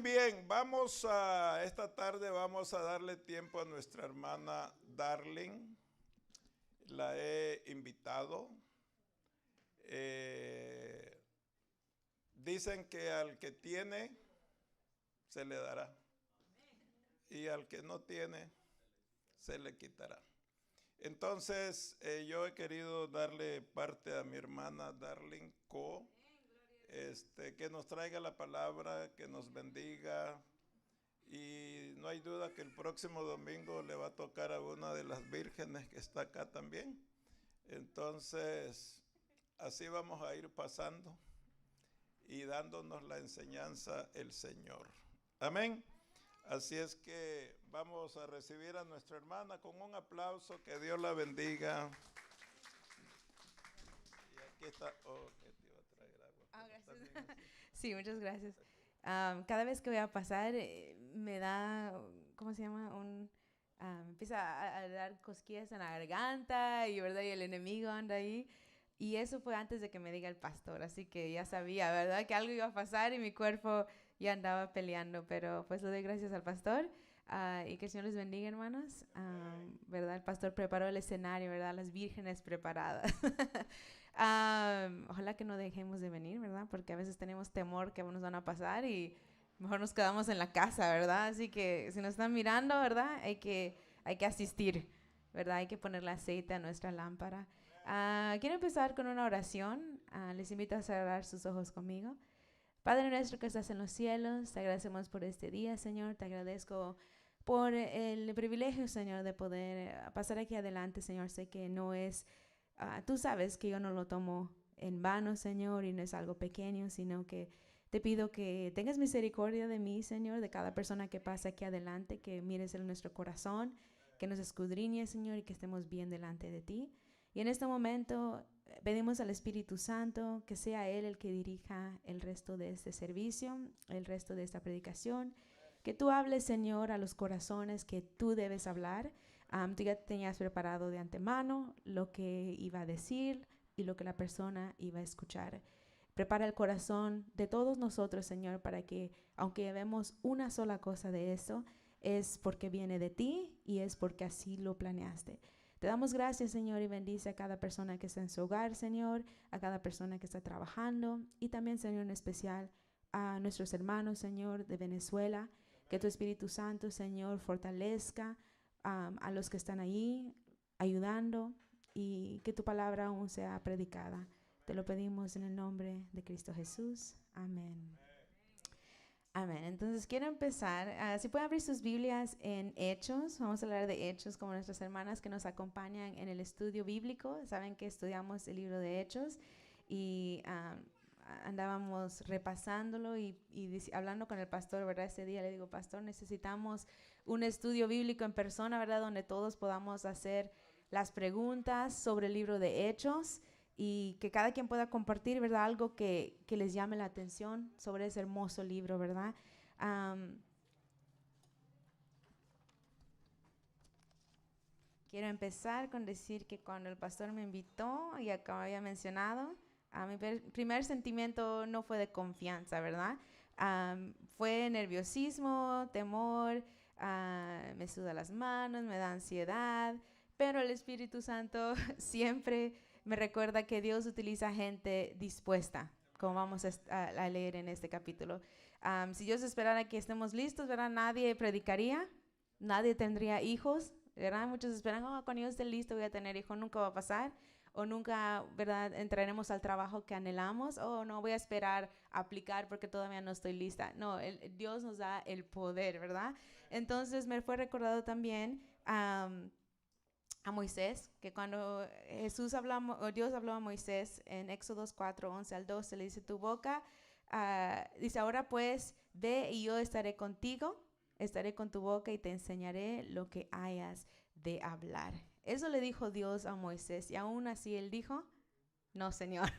bien, esta tarde vamos a darle tiempo a nuestra hermana Darling. La he invitado. Dicen que al que tiene, se le dará. Y al que no tiene, se le quitará. Entonces, yo he querido darle parte a mi hermana Darling Co. Que nos traiga la palabra, que nos bendiga. Y no hay duda que el próximo domingo le va a tocar a una de las vírgenes que está acá también. Entonces, así vamos a ir pasando y dándonos la enseñanza el Señor. Amén. Así es que vamos a recibir a nuestra hermana con un aplauso. Que Dios la bendiga. Y aquí está. Oh, que te iba a traer agua. Gracias. Sí, muchas gracias. Cada vez que voy a pasar me da, ¿cómo se llama? Empieza a dar cosquillas en la garganta y, ¿verdad? Y el enemigo anda ahí. Y eso fue antes de que me diga el pastor, así que ya sabía, ¿verdad? Que algo iba a pasar y mi cuerpo ya andaba peleando, pero pues le doy gracias al pastor y que el Señor les bendiga, hermanos. ¿Verdad? El pastor preparó el escenario, ¿verdad? Las vírgenes preparadas. Ojalá que no dejemos de venir, ¿verdad? Porque a veces tenemos temor que nos van a pasar y mejor nos quedamos en la casa, ¿verdad? Así que si nos están mirando, ¿verdad? Hay que asistir, ¿verdad? Hay que ponerle aceite a nuestra lámpara. Quiero empezar con una oración. Les invito a cerrar sus ojos conmigo. Padre nuestro que estás en los cielos, te agradecemos por este día, Señor. Te agradezco por el privilegio, Señor, de poder pasar aquí adelante, Señor. Sé que no es, tú sabes que yo no lo tomo en vano, Señor, y no es algo pequeño, sino que te pido que tengas misericordia de mí, Señor, de cada persona que pasa aquí adelante, que mires en nuestro corazón, que nos escudriñes, Señor, y que estemos bien delante de ti. Y en este momento pedimos al Espíritu Santo que sea Él el que dirija el resto de este servicio, el resto de esta predicación. Que tú hables, Señor, a los corazones que tú debes hablar. Tú ya tenías preparado de antemano lo que iba a decir y lo que la persona iba a escuchar. Prepara el corazón de todos nosotros, Señor, para que, aunque vemos una sola cosa de eso, es porque viene de ti y es porque así lo planeaste. Te damos gracias, Señor, y bendice a cada persona que está en su hogar, Señor, a cada persona que está trabajando y también, Señor, en especial a nuestros hermanos, Señor, de Venezuela. Que tu Espíritu Santo, Señor, fortalezca a los que están ahí ayudando y que tu palabra aún sea predicada. Te lo pedimos en el nombre de Cristo Jesús. Amén. Amén. Entonces quiero empezar. Si pueden abrir sus Biblias en Hechos. Vamos a hablar de Hechos como nuestras hermanas que nos acompañan en el estudio bíblico. Saben que estudiamos el libro de Hechos y andábamos repasándolo y hablando con el pastor, ¿verdad? Ese día le digo, pastor, necesitamos un estudio bíblico en persona, ¿verdad? Donde todos podamos hacer las preguntas sobre el libro de Hechos. Y que cada quien pueda compartir, ¿verdad? Algo que les llame la atención sobre ese hermoso libro, ¿verdad? Quiero empezar con decir que cuando el pastor me invitó, y como había mencionado, mi primer sentimiento no fue de confianza, ¿verdad? Fue nerviosismo, temor, me suda las manos, me da ansiedad, pero el Espíritu Santo siempre me recuerda que Dios utiliza gente dispuesta, como vamos a leer en este capítulo. Si Dios esperara que estemos listos, ¿verdad? Nadie predicaría, nadie tendría hijos, ¿verdad? Muchos esperan, cuando yo esté listo voy a tener hijos, nunca va a pasar. O nunca, ¿verdad? Entraremos al trabajo que anhelamos. O no voy a esperar a aplicar porque todavía no estoy lista. No, Dios nos da el poder, ¿verdad? Entonces me fue recordado también a Moisés, que cuando Dios habló a Moisés en Éxodo 4, 11 al 12, le dice, tu boca, dice, ahora pues, ve y yo estaré contigo, estaré con tu boca y te enseñaré lo que hayas de hablar. Eso le dijo Dios a Moisés y aún así él dijo, no, Señor,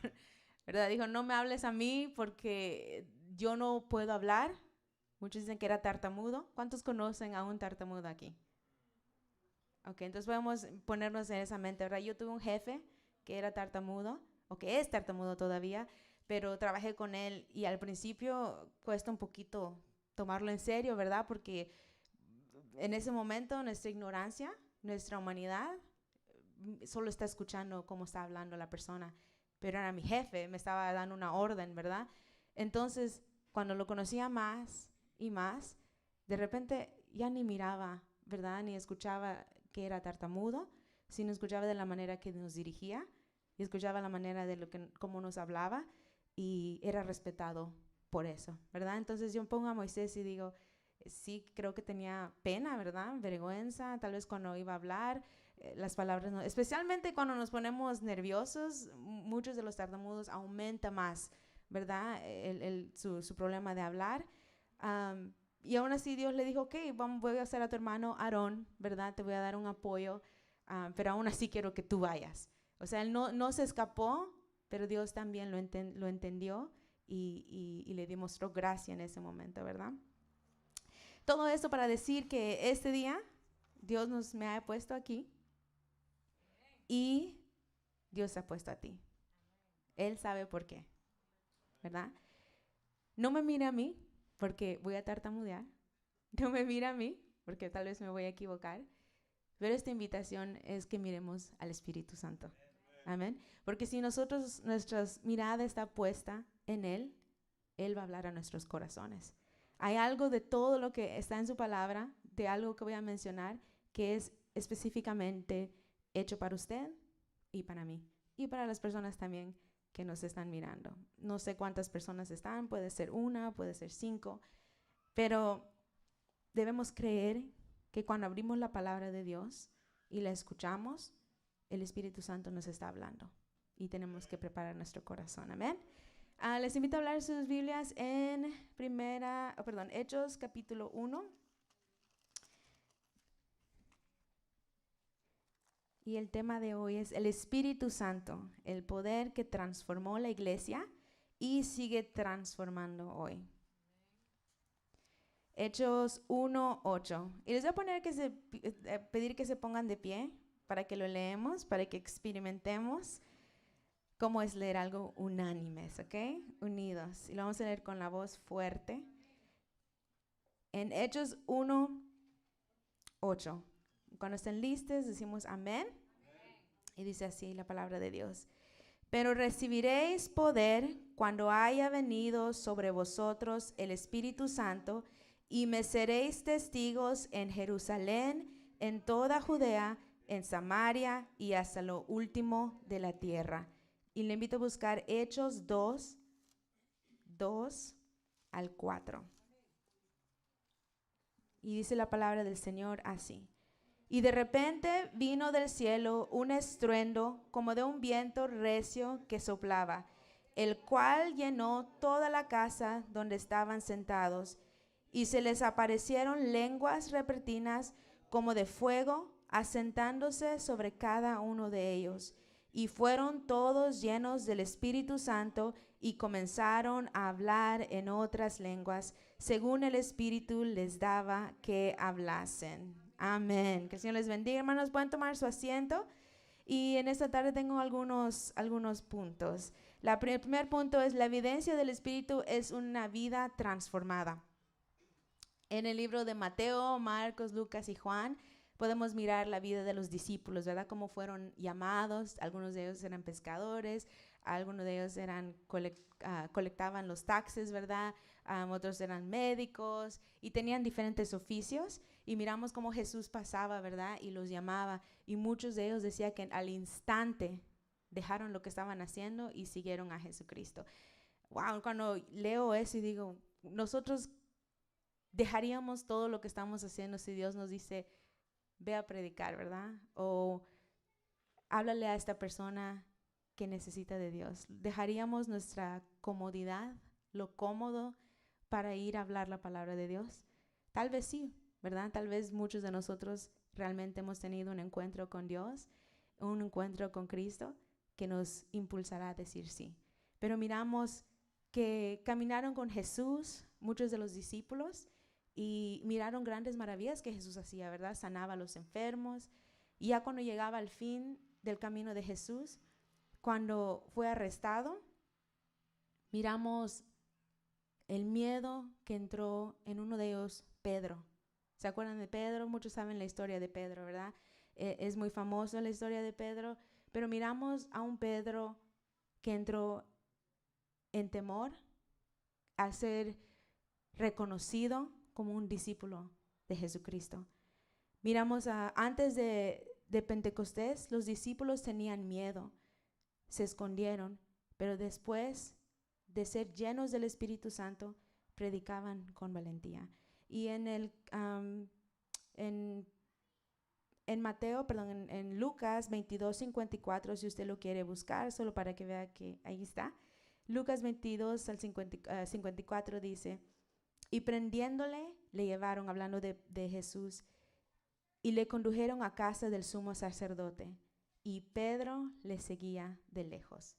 ¿verdad? Dijo, no me hables a mí porque yo no puedo hablar. Muchos dicen que era tartamudo. ¿Cuántos conocen a un tartamudo aquí? Ok, entonces podemos ponernos en esa mente, ¿verdad? Yo tuve un jefe que era tartamudo, o que es tartamudo todavía, pero trabajé con él y al principio cuesta un poquito tomarlo en serio, ¿verdad? Porque en ese momento nuestra ignorancia, nuestra humanidad, solo está escuchando cómo está hablando la persona, pero era mi jefe, me estaba dando una orden, ¿verdad? Entonces, cuando lo conocía más y más, de repente ya ni miraba, ¿verdad? Ni escuchaba que era tartamudo, sino escuchaba de la manera que nos dirigía y escuchaba la manera de cómo nos hablaba y era respetado por eso, ¿verdad? Entonces yo pongo a Moisés y digo, sí, creo que tenía pena, ¿verdad? Vergüenza, tal vez cuando iba a hablar, las palabras no, especialmente cuando nos ponemos nerviosos, muchos de los tartamudos aumenta más, ¿verdad? Su problema de hablar. Y aún así Dios le dijo, ok, voy a hacer a tu hermano Aarón, ¿verdad? Te voy a dar un apoyo, pero aún así quiero que tú vayas. O sea, él no se escapó, pero Dios también lo entendió y le demostró gracia en ese momento, ¿verdad? Todo esto para decir que este día Dios me ha puesto aquí y Dios se ha puesto a ti. Él sabe por qué, ¿verdad? No me mire a mí porque voy a tartamudear. No me mire a mí porque tal vez me voy a equivocar. Pero esta invitación es que miremos al Espíritu Santo. Amén. Porque si nuestra mirada está puesta en Él, Él va a hablar a nuestros corazones. Hay algo de todo lo que está en su palabra, de algo que voy a mencionar, que es específicamente hecho para usted y para mí. Y para las personas también que nos están mirando. No sé cuántas personas están, puede ser 1, puede ser 5, pero debemos creer que cuando abrimos la palabra de Dios y la escuchamos, el Espíritu Santo nos está hablando y tenemos que preparar nuestro corazón. Amén. Les invito a hablar sus Biblias en Hechos capítulo 1. Y el tema de hoy es el Espíritu Santo, el poder que transformó la iglesia y sigue transformando hoy. Hechos 1:8. Y les voy a pedir que se pongan de pie para que lo leemos, para que experimentemos cómo es leer algo unánimes, ¿ok? Unidos. Y lo vamos a leer con la voz fuerte. En Hechos 1:8. Cuando estén listos, decimos amén. Y dice así la palabra de Dios. Pero recibiréis poder cuando haya venido sobre vosotros el Espíritu Santo y me seréis testigos en Jerusalén, en toda Judea, en Samaria y hasta lo último de la tierra. Y le invito a buscar Hechos 2:2-4. Y dice la palabra del Señor así. Y de repente vino del cielo un estruendo como de un viento recio que soplaba, el cual llenó toda la casa donde estaban sentados. Y se les aparecieron lenguas repentinas como de fuego, asentándose sobre cada uno de ellos. Y fueron todos llenos del Espíritu Santo y comenzaron a hablar en otras lenguas, según el Espíritu les daba que hablasen. Amén. Que el Señor les bendiga, hermanos. Pueden tomar su asiento. Y en esta tarde tengo algunos puntos. El primer punto es: la evidencia del Espíritu es una vida transformada. En el libro de Mateo, Marcos, Lucas y Juan podemos mirar la vida de los discípulos, ¿verdad? Cómo fueron llamados. Algunos de ellos eran pescadores, algunos de ellos colectaban los taxes, ¿verdad? Otros eran médicos y tenían diferentes oficios. Y miramos cómo Jesús pasaba, ¿verdad? Y los llamaba. Y muchos de ellos decían que al instante dejaron lo que estaban haciendo y siguieron a Jesucristo. Wow, cuando leo eso y digo, nosotros dejaríamos todo lo que estamos haciendo si Dios nos dice, ve a predicar, ¿verdad? O háblale a esta persona que necesita de Dios. ¿Dejaríamos nuestra comodidad, lo cómodo, para ir a hablar la palabra de Dios? Tal vez sí, ¿verdad? Tal vez muchos de nosotros realmente hemos tenido un encuentro con Dios, un encuentro con Cristo, que nos impulsará a decir sí. Pero miramos que caminaron con Jesús, muchos de los discípulos, y miraron grandes maravillas que Jesús hacía, ¿verdad? Sanaba a los enfermos. Y ya cuando llegaba al fin del camino de Jesús, cuando fue arrestado, miramos el miedo que entró en uno de ellos, Pedro. ¿Se acuerdan de Pedro? Muchos saben la historia de Pedro, ¿verdad? Es muy famosa la historia de Pedro, pero miramos a un Pedro que entró en temor al ser reconocido como un discípulo de Jesucristo. Miramos antes de Pentecostés, los discípulos tenían miedo, se escondieron, pero después de ser llenos del Espíritu Santo, predicaban con valentía. Y en Mateo, perdón, en Lucas 22:54, si usted lo quiere buscar, solo para que vea que ahí está. Lucas 22 al 54 dice, y prendiéndole, le llevaron, hablando de Jesús, y le condujeron a casa del sumo sacerdote, y Pedro le seguía de lejos.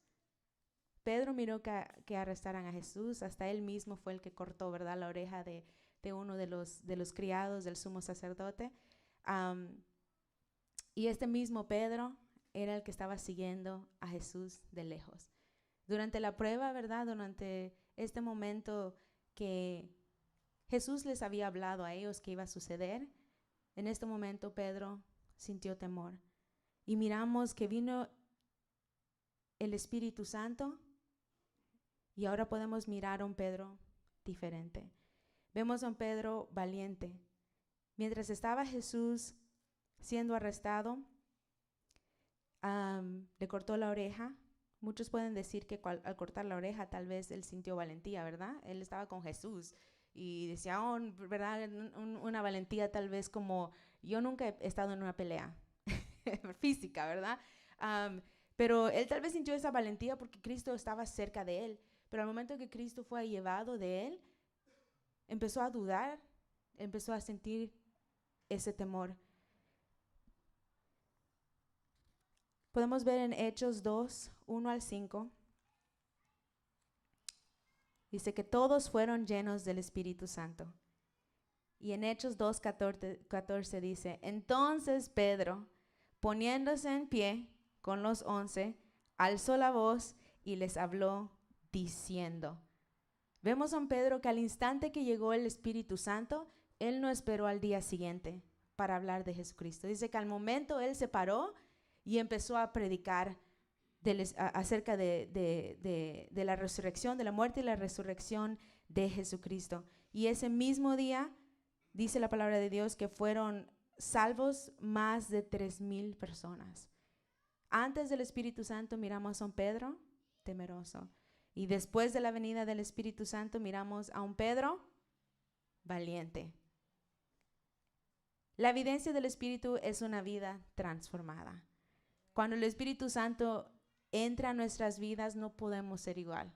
Pedro miró que arrestaran a Jesús, hasta él mismo fue el que cortó, ¿verdad?, la oreja de uno de los criados del sumo sacerdote. Y este mismo Pedro era el que estaba siguiendo a Jesús de lejos. Durante la prueba, ¿verdad?, durante este momento que Jesús les había hablado a ellos que iba a suceder, en este momento Pedro sintió temor. Y miramos que vino el Espíritu Santo y ahora podemos mirar a un Pedro diferente. Vemos a un Pedro valiente. Mientras estaba Jesús siendo arrestado, le cortó la oreja. Muchos pueden decir que al cortar la oreja tal vez él sintió valentía, ¿verdad? Él estaba con Jesús y decía, ¿verdad? Una valentía tal vez como, yo nunca he estado en una pelea física, ¿verdad? Pero él tal vez sintió esa valentía porque Cristo estaba cerca de él. Pero al momento que Cristo fue llevado de él, empezó a dudar, empezó a sentir ese temor. Podemos ver en Hechos 2, 1 al 5. Dice que todos fueron llenos del Espíritu Santo. Y en Hechos 2, 14 dice, entonces Pedro, poniéndose en pie con los 11, alzó la voz y les habló diciendo. Vemos a un Pedro que al instante que llegó el Espíritu Santo, él no esperó al día siguiente para hablar de Jesucristo. Dice que al momento él se paró y empezó a predicar acerca de la resurrección, de la muerte y la resurrección de Jesucristo. Y ese mismo día, dice la palabra de Dios, que fueron salvos más de 3,000 personas. Antes del Espíritu Santo miramos a un Pedro temeroso. Y después de la venida del Espíritu Santo miramos a un Pedro valiente. La evidencia del Espíritu es una vida transformada. Cuando el Espíritu Santo entra a nuestras vidas, no podemos ser igual.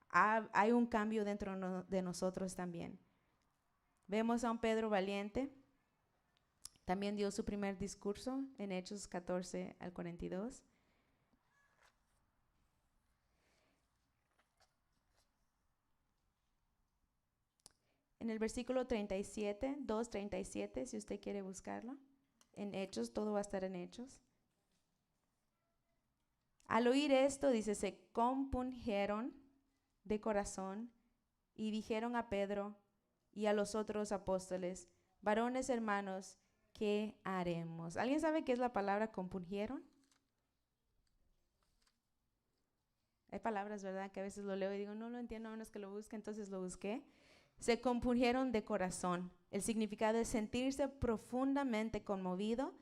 Hay un cambio dentro de nosotros también. Vemos a un Pedro valiente. También dio su primer discurso en Hechos 14 al 42. En el versículo 37, 2:37, si usted quiere buscarlo. En Hechos, todo va a estar en Hechos. Al oír esto, dice, se compungieron de corazón y dijeron a Pedro y a los otros apóstoles, varones hermanos, ¿qué haremos? ¿Alguien sabe qué es la palabra compungieron? Hay palabras, ¿verdad?, que a veces lo leo y digo, no lo entiendo, a menos que lo busque, entonces lo busqué. Se compungieron de corazón. El significado es sentirse profundamente conmovido,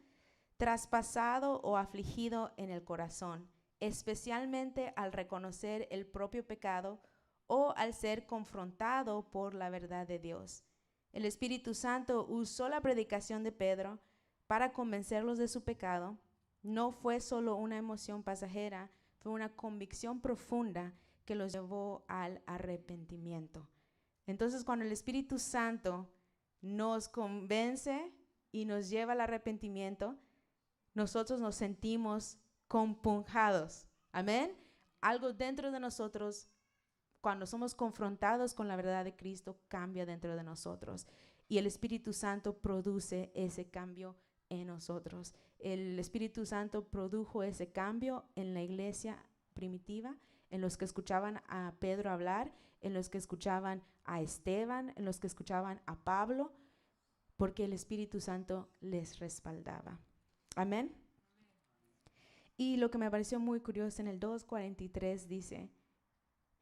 traspasado o afligido en el corazón, especialmente al reconocer el propio pecado o al ser confrontado por la verdad de Dios. El Espíritu Santo usó la predicación de Pedro para convencerlos de su pecado. No fue solo una emoción pasajera, fue una convicción profunda que los llevó al arrepentimiento. Entonces, cuando el Espíritu Santo nos convence y nos lleva al arrepentimiento, nosotros nos sentimos compungidos. Amén. Algo dentro de nosotros, cuando somos confrontados con la verdad de Cristo, cambia dentro de nosotros. Y el Espíritu Santo produce ese cambio en nosotros. El Espíritu Santo produjo ese cambio en la iglesia primitiva. en los que escuchaban a Pedro hablar, en los que escuchaban a Esteban, en los que escuchaban a Pablo, porque el Espíritu Santo les respaldaba. Amén. Y lo que me pareció muy curioso en el 2:43 dice,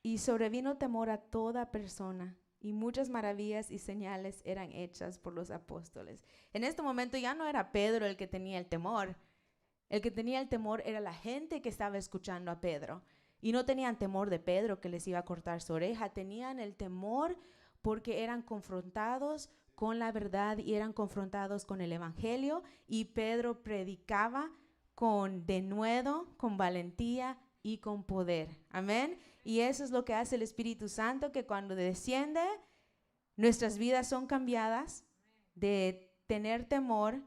y sobrevino temor a toda persona, y muchas maravillas y señales eran hechas por los apóstoles. En este momento ya no era Pedro el que tenía el temor. El que tenía el temor era la gente que estaba escuchando a Pedro. Y no tenían temor de Pedro que les iba a cortar su oreja. Tenían el temor porque eran confrontados con la verdad y eran confrontados con el evangelio. Y Pedro predicaba con denuedo, con valentía y con poder. Amén. Y eso es lo que hace el Espíritu Santo, que cuando desciende, nuestras vidas son cambiadas de tener temor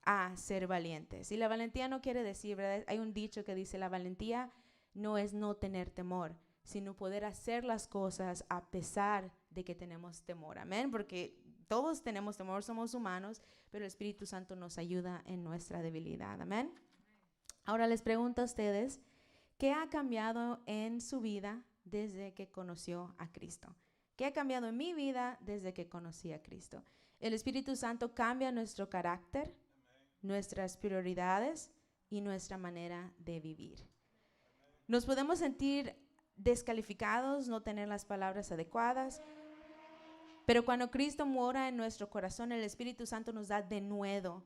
a ser valientes. Y la valentía no quiere decir, ¿verdad? Hay un dicho que dice, la valentía no es no tener temor, sino poder hacer las cosas a pesar de que tenemos temor. Amén. Porque todos tenemos temor, somos humanos, pero el Espíritu Santo nos ayuda en nuestra debilidad. Amén. Ahora les pregunto a ustedes, ¿qué ha cambiado en su vida desde que conoció a Cristo? ¿Qué ha cambiado en mi vida desde que conocí a Cristo? El Espíritu Santo cambia nuestro carácter, nuestras prioridades y nuestra manera de vivir. Nos podemos sentir descalificados, no tener las palabras adecuadas, pero cuando Cristo mora en nuestro corazón, el Espíritu Santo nos da denuedo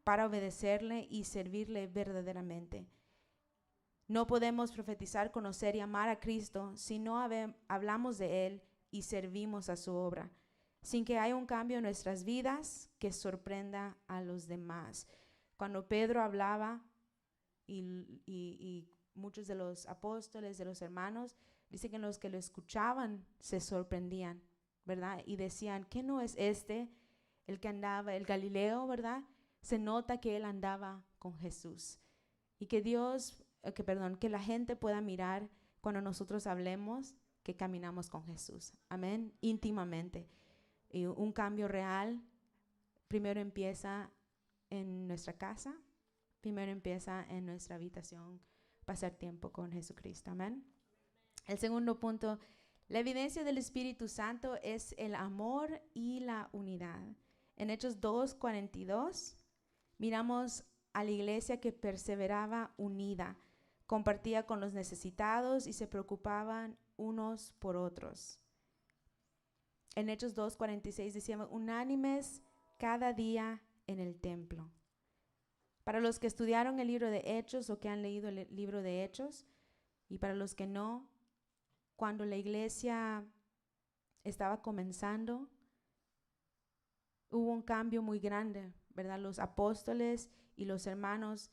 para obedecerle y servirle verdaderamente. No podemos profetizar, conocer y amar a Cristo si no hablamos de Él y servimos a su obra, sin que haya un cambio en nuestras vidas que sorprenda a los demás. Cuando Pedro hablaba y muchos de los apóstoles, de los hermanos, dicen que los que lo escuchaban se sorprendían, ¿verdad? Y decían, ¿qué no es este el que andaba, el Galileo, ¿verdad? Se nota que él andaba con Jesús. Y que que la gente pueda mirar cuando nosotros hablemos que caminamos con Jesús. Amén, íntimamente. Y un cambio real primero empieza en nuestra casa, primero empieza en nuestra habitación, pasar tiempo con Jesucristo. Amén. El segundo punto, la evidencia del Espíritu Santo es el amor y la unidad. En Hechos 2:42 miramos a la iglesia que perseveraba unida, compartía con los necesitados y se preocupaban unos por otros. En Hechos 2:46 decíamos, unánimes cada día en el templo. Para los que estudiaron el libro de Hechos o que han leído el libro de Hechos, y para los que no, cuando la iglesia estaba comenzando, hubo un cambio muy grande, ¿verdad? Los apóstoles y los hermanos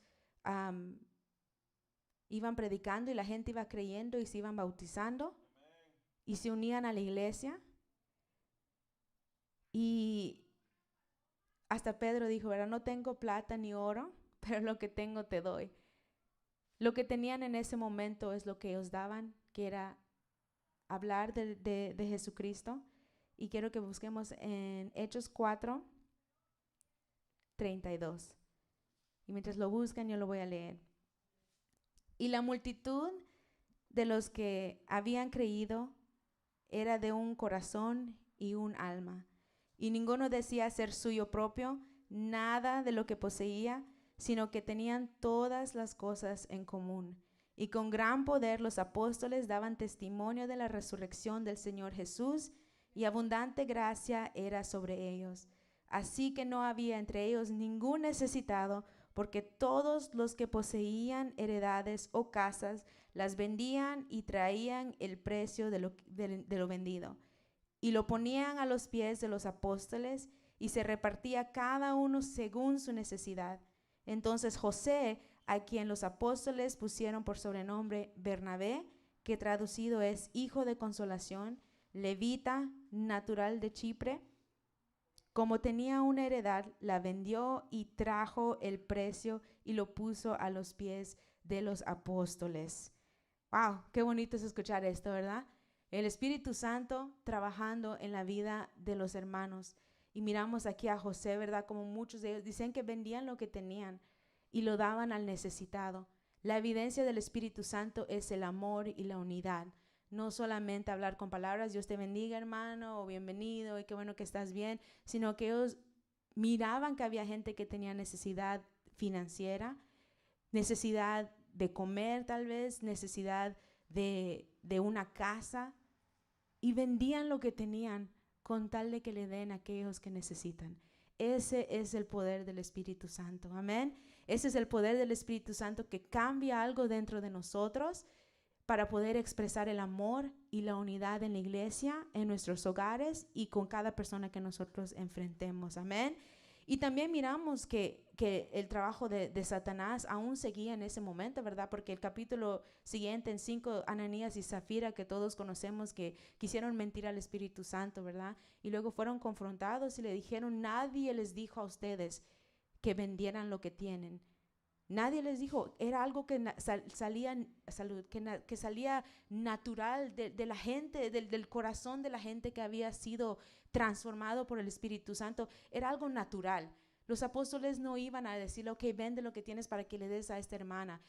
iban predicando y la gente iba creyendo y se iban bautizando. Amén. Y se unían a la iglesia. Y hasta Pedro dijo, ¿verdad? No tengo plata ni oro, pero lo que tengo te doy. Lo que tenían en ese momento es lo que ellos daban, que era hablar de Jesucristo. Y quiero que busquemos en Hechos 4:32. Y mientras lo buscan, yo lo voy a leer. Y la multitud de los que habían creído era de un corazón y un alma. Y ninguno decía ser suyo propio nada de lo que poseía, sino que tenían todas las cosas en común. Y con gran poder los apóstoles daban testimonio de la resurrección del Señor Jesús, y abundante gracia era sobre ellos. Así que no había entre ellos ningún necesitado, porque todos los que poseían heredades o casas las vendían y traían el precio de lo vendido, y lo ponían a los pies de los apóstoles, y se repartía cada uno según su necesidad. Entonces José, a quien los apóstoles pusieron por sobrenombre Bernabé, que traducido es hijo de consolación, levita, natural de Chipre, como tenía una heredad, la vendió y trajo el precio y lo puso a los pies de los apóstoles. ¡Wow! Qué bonito es escuchar esto, ¿verdad? El Espíritu Santo trabajando en la vida de los hermanos. Y miramos aquí a José, ¿verdad? Como muchos de ellos dicen que vendían lo que tenían y lo daban al necesitado. La evidencia del Espíritu Santo es el amor y la unidad. No solamente hablar con palabras, Dios te bendiga, hermano, o bienvenido, y qué bueno que estás bien, sino que ellos miraban que había gente que tenía necesidad financiera, necesidad de comer tal vez, necesidad de una casa, y vendían lo que tenían con tal de que le den a aquellos que necesitan. Ese es el poder del Espíritu Santo, amén. Ese es el poder del Espíritu Santo que cambia algo dentro de nosotros para poder expresar el amor y la unidad en la iglesia, en nuestros hogares y con cada persona que nosotros enfrentemos, amén. Y también miramos que el trabajo de Satanás aún seguía en ese momento, ¿verdad? Porque el capítulo siguiente, en 5, Ananías y Zafira, que todos conocemos, que quisieron mentir al Espíritu Santo, ¿verdad? Y luego fueron confrontados y le dijeron, nadie les dijo a ustedes que vendieran lo que tienen. Nadie les dijo, era algo que salía natural de la gente, del corazón de la gente que había sido transformado por el Espíritu Santo. Era algo natural. Los apóstoles no iban a decirle, ok, vende lo que tienes para que le des a esta hermana.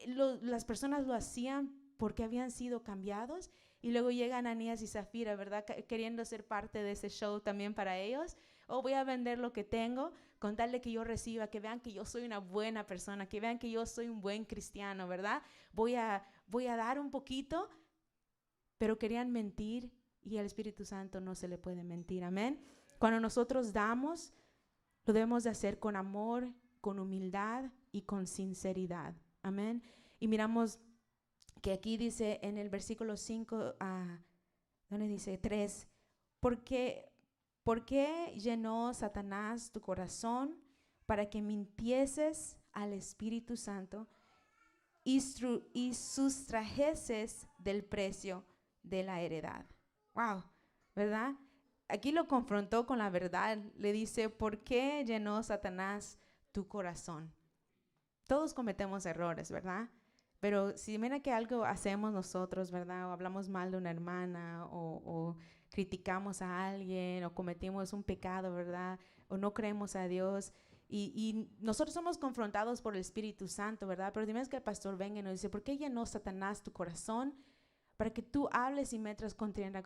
Las personas lo hacían porque habían sido cambiados, y luego llegan Ananías y Zafira, ¿verdad? Queriendo ser parte de ese show también para ellos. Oh, voy a vender lo que tengo con tal de que yo reciba, que vean que yo soy una buena persona, que vean que yo soy un buen cristiano, ¿verdad? Voy a dar un poquito, pero querían mentir, y al Espíritu Santo no se le puede mentir, amén. Cuando nosotros damos, lo debemos de hacer con amor, con humildad y con sinceridad, amén. Y miramos que aquí dice en el versículo 5, ¿dónde dice? 3, ¿por qué llenó Satanás tu corazón para que mintieses al Espíritu Santo y sustrajeses del precio de la heredad? Wow, ¿verdad? Aquí lo confrontó con la verdad. Le dice, ¿por qué llenó Satanás tu corazón? Todos cometemos errores, ¿verdad? Pero si mira que algo hacemos nosotros, ¿verdad? O hablamos mal de una hermana, o criticamos a alguien, o cometimos un pecado, ¿verdad? O no creemos a Dios, y nosotros somos confrontados por el Espíritu Santo, ¿verdad? Pero dime que el pastor venga y nos dice, ¿por qué llenó Satanás tu corazón? Para que tú hables y metas contienda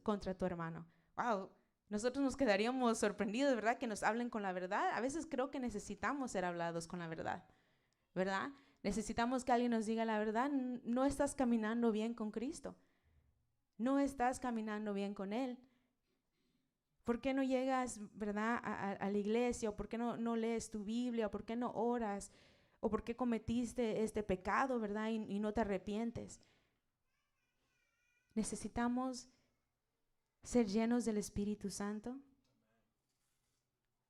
contra tu hermano. Wow, nosotros nos quedaríamos sorprendidos, ¿verdad? Que nos hablen con la verdad. A veces creo que necesitamos ser hablados con la verdad, ¿verdad? Necesitamos que alguien nos diga la verdad. No estás caminando bien con Cristo. No estás caminando bien con Él. ¿Por qué no llegas, verdad, a la iglesia? ¿O por qué no lees tu Biblia? ¿O por qué no oras? ¿O por qué cometiste este pecado, verdad, y no te arrepientes? Necesitamos ser llenos del Espíritu Santo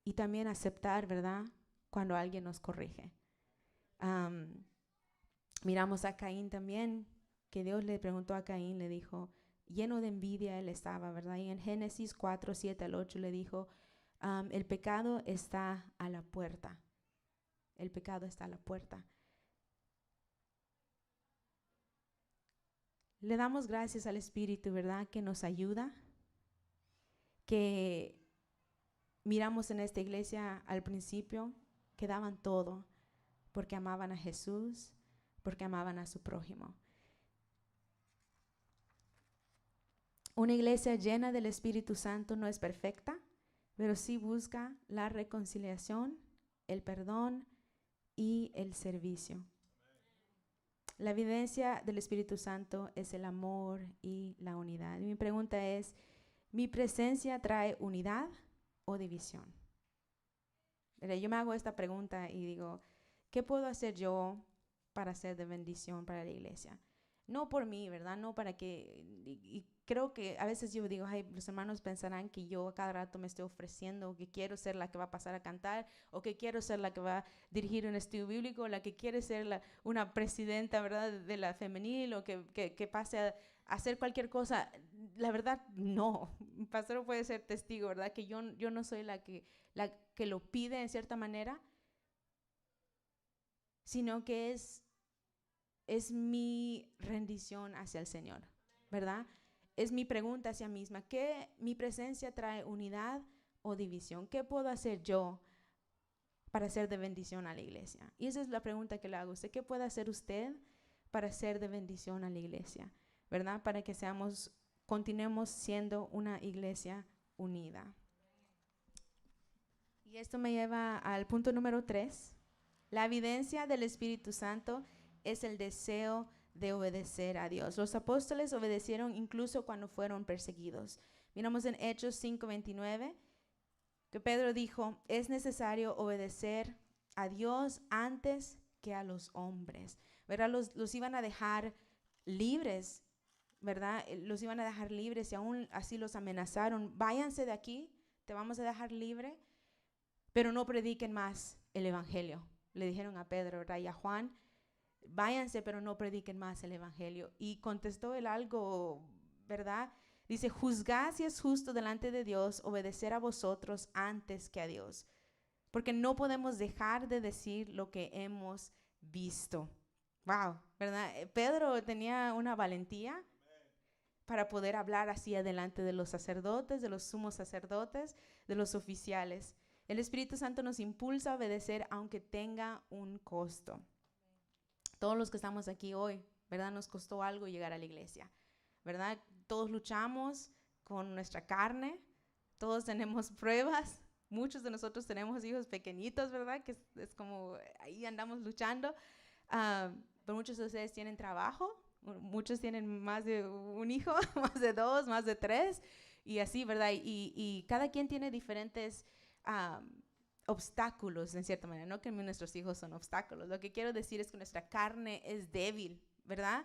y también aceptar, ¿verdad?, cuando alguien nos corrige. Miramos a Caín también, que Dios le preguntó a Caín, le dijo, lleno de envidia él estaba, ¿verdad? Y en Génesis 4, 7 al 8 le dijo, el pecado está a la puerta. El pecado está a la puerta. Le damos gracias al Espíritu, ¿verdad?, que nos ayuda, que miramos en esta iglesia al principio que daban todo porque amaban a Jesús, porque amaban a su prójimo. Una iglesia llena del Espíritu Santo no es perfecta, pero sí busca la reconciliación, el perdón y el servicio. La evidencia del Espíritu Santo es el amor y la unidad. Y mi pregunta es, ¿mi presencia trae unidad o división? Yo me hago esta pregunta y digo, ¿qué puedo hacer yo para ser de bendición para la iglesia? No por mí, ¿verdad? No para que... Y creo que a veces yo digo, ay, los hermanos pensarán que yo a cada rato me estoy ofreciendo, o que quiero ser la que va a pasar a cantar, o que quiero ser la que va a dirigir un estudio bíblico, o la que quiere ser una presidenta, ¿verdad?, de la femenil, o que pase a hacer cualquier cosa. La verdad, no. Un pastor puede ser testigo, ¿verdad?, que yo no soy la que lo pide en cierta manera, sino que es mi rendición hacia el Señor, ¿verdad? Es mi pregunta hacia mí misma, ¿qué mi presencia trae unidad o división? ¿Qué puedo hacer yo para ser de bendición a la iglesia. Y esa es la pregunta que le hago a usted. ¿Qué puede hacer usted para ser de bendición a la iglesia? ¿Verdad? Para que continuemos siendo una iglesia unida. Y esto me lleva al punto número 3. La evidencia del Espíritu Santo es el deseo de obedecer a Dios. Los apóstoles obedecieron incluso cuando fueron perseguidos. Miramos en Hechos 5:29 que Pedro dijo, es necesario obedecer a Dios antes que a los hombres. ¿Verdad? Los iban a dejar libres, ¿verdad? Los iban a dejar libres y aún así los amenazaron. Váyanse de aquí, te vamos a dejar libre, pero no prediquen más el evangelio. Le dijeron a Pedro, ¿verdad? Y a Juan, váyanse, pero no prediquen más el evangelio. Y contestó él algo, ¿verdad? Dice, juzgad si es justo delante de Dios obedecer a vosotros antes que a Dios, porque no podemos dejar de decir lo que hemos visto. Wow, ¿verdad? Pedro tenía una valentía para poder hablar así adelante de los sacerdotes, de los sumos sacerdotes, de los oficiales. El Espíritu Santo nos impulsa a obedecer aunque tenga un costo. Todos los que estamos aquí hoy, ¿verdad? Nos costó algo llegar a la iglesia, ¿verdad? Todos luchamos con nuestra carne, todos tenemos pruebas, muchos de nosotros tenemos hijos pequeñitos, ¿verdad? Que es como ahí andamos luchando, pero muchos de ustedes tienen trabajo, muchos tienen más de un hijo, más de 2, más de 3, y así, ¿verdad? Y cada quien tiene diferentes obstáculos, en cierta manera, no que nuestros hijos son obstáculos. Lo que quiero decir es que nuestra carne es débil, ¿verdad?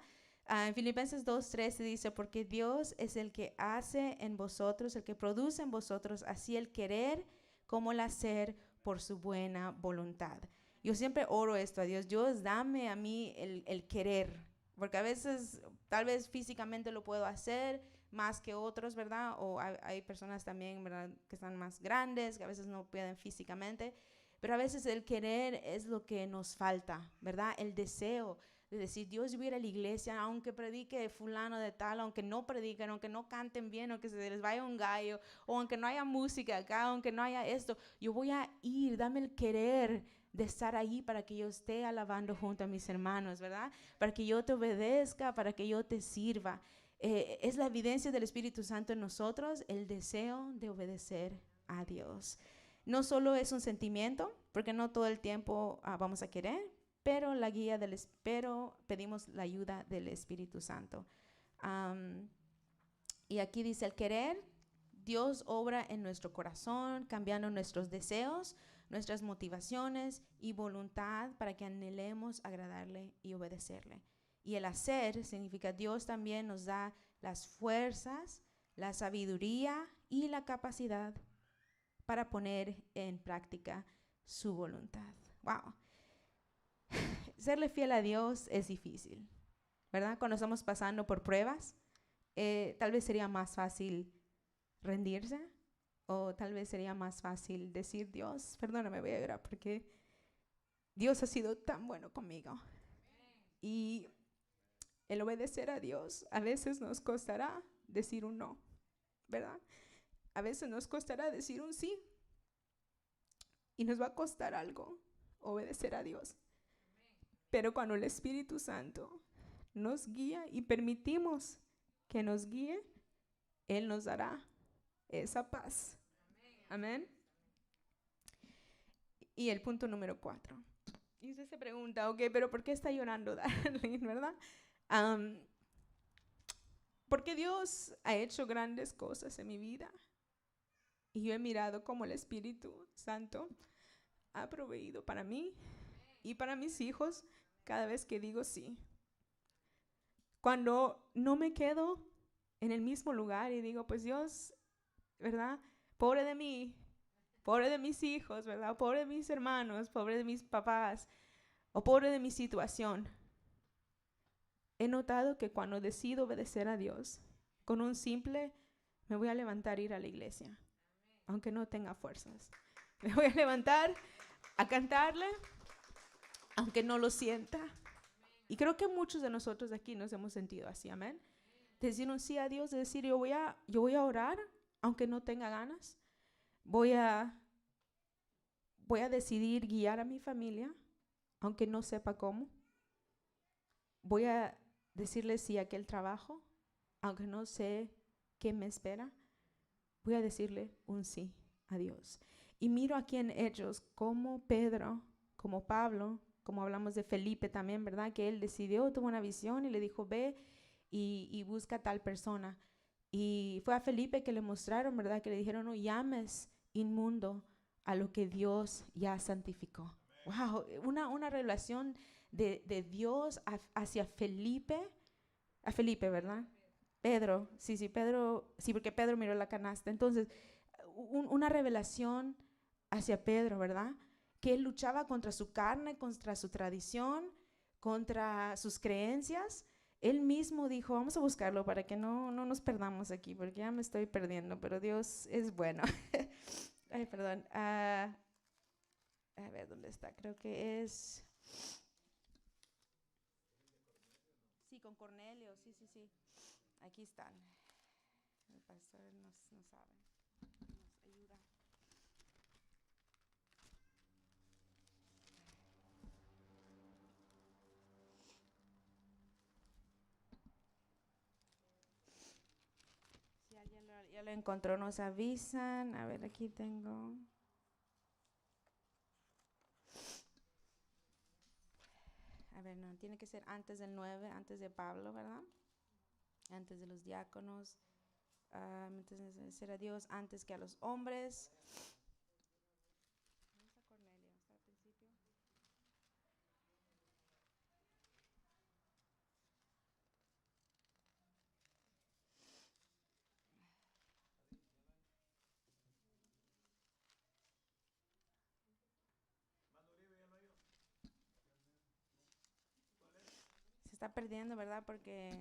En Filipenses 2:13 dice, porque Dios es el que hace en vosotros, el que produce en vosotros, así el querer como el hacer por su buena voluntad. Yo siempre oro esto a Dios, Dios dame a mí el querer, porque a veces, tal vez físicamente lo puedo hacer más que otros, ¿verdad? O hay personas también, ¿verdad?, que están más grandes, que a veces no pueden físicamente, pero a veces el querer es lo que nos falta, ¿verdad? El deseo de decir, Dios, yo voy a ir a la iglesia, aunque predique fulano de tal, aunque no prediquen, aunque no canten bien, aunque se les vaya un gallo, o aunque no haya música acá, aunque no haya esto, yo voy a ir, dame el querer de estar ahí para que yo esté alabando junto a mis hermanos, ¿verdad? Para que yo te obedezca, para que yo te sirva. Es la evidencia del Espíritu Santo en nosotros, el deseo de obedecer a Dios. No solo es un sentimiento, porque no todo el tiempo vamos a querer, pero pedimos la ayuda del Espíritu Santo. Y aquí dice, el querer, Dios obra en nuestro corazón, cambiando nuestros deseos, nuestras motivaciones y voluntad para que anhelemos agradarle y obedecerle. Y el hacer significa Dios también nos da las fuerzas, la sabiduría y la capacidad para poner en práctica su voluntad. Wow. Serle fiel a Dios es difícil, ¿verdad? Cuando estamos pasando por pruebas, tal vez sería más fácil rendirse, o tal vez sería más fácil decir, Dios, perdóname, voy a llorar porque Dios ha sido tan bueno conmigo. Y el obedecer a Dios a veces nos costará decir un no, ¿verdad? A veces nos costará decir un sí. Y nos va a costar algo obedecer a Dios. Pero cuando el Espíritu Santo nos guía y permitimos que nos guíe, Él nos dará esa paz. Amén. Y el punto número 4. Y usted se pregunta, ok, pero ¿por qué está llorando Darlene, verdad? Porque Dios ha hecho grandes cosas en mi vida. Y yo he mirado cómo el Espíritu Santo ha proveído para mí y para mis hijos cada vez que digo sí. Cuando no me quedo en el mismo lugar y digo, pues Dios, ¿verdad? Pobre de mí, pobre de mis hijos, ¿verdad? Pobre de mis hermanos, pobre de mis papás, o pobre de mi situación. He notado que cuando decido obedecer a Dios, con un simple, me voy a levantar e ir a la iglesia, aunque no tenga fuerzas. Me voy a levantar a cantarle, aunque no lo sienta. Y creo que muchos de nosotros aquí nos hemos sentido así, amén. Decir un sí a Dios, de decir yo voy a orar, aunque no tenga ganas. Voy a voy a decidir guiar a mi familia, aunque no sepa cómo. Voy a decirle sí a aquel trabajo, aunque no sé qué me espera. Voy a decirle un sí a Dios. Y miro aquí en Hechos como Pedro, como Pablo, como hablamos de Felipe también, ¿verdad? Que él decidió, tuvo una visión y le dijo, ve y busca a tal persona. Y fue a Felipe que le mostraron, ¿verdad? Que le dijeron, no llames inmundo a lo que Dios ya santificó. Wow, una revelación de Dios hacia Felipe, a Felipe, ¿verdad? Pedro, Pedro, sí, porque Pedro miró la canasta. Entonces, una revelación hacia Pedro, ¿verdad? Que él luchaba contra su carne, contra su tradición, contra sus creencias. Él mismo dijo, vamos a buscarlo para que no nos perdamos aquí, porque ya me estoy perdiendo, pero Dios es bueno. Ay, perdón. A ver, ¿dónde está? Creo que es... Sí, con Cornelio, sí. Aquí están. El pastor no sabe. Nos ayuda. Si alguien ya lo encontró, nos avisan. A ver, aquí tengo. A ver, no, tiene que ser antes del 9, antes de Pablo, ¿verdad? Antes de los diáconos. Entonces, ser a Dios antes que a los hombres. ¿Dónde está Cornelio? ¿Está al principio? Se está perdiendo, ¿verdad? Porque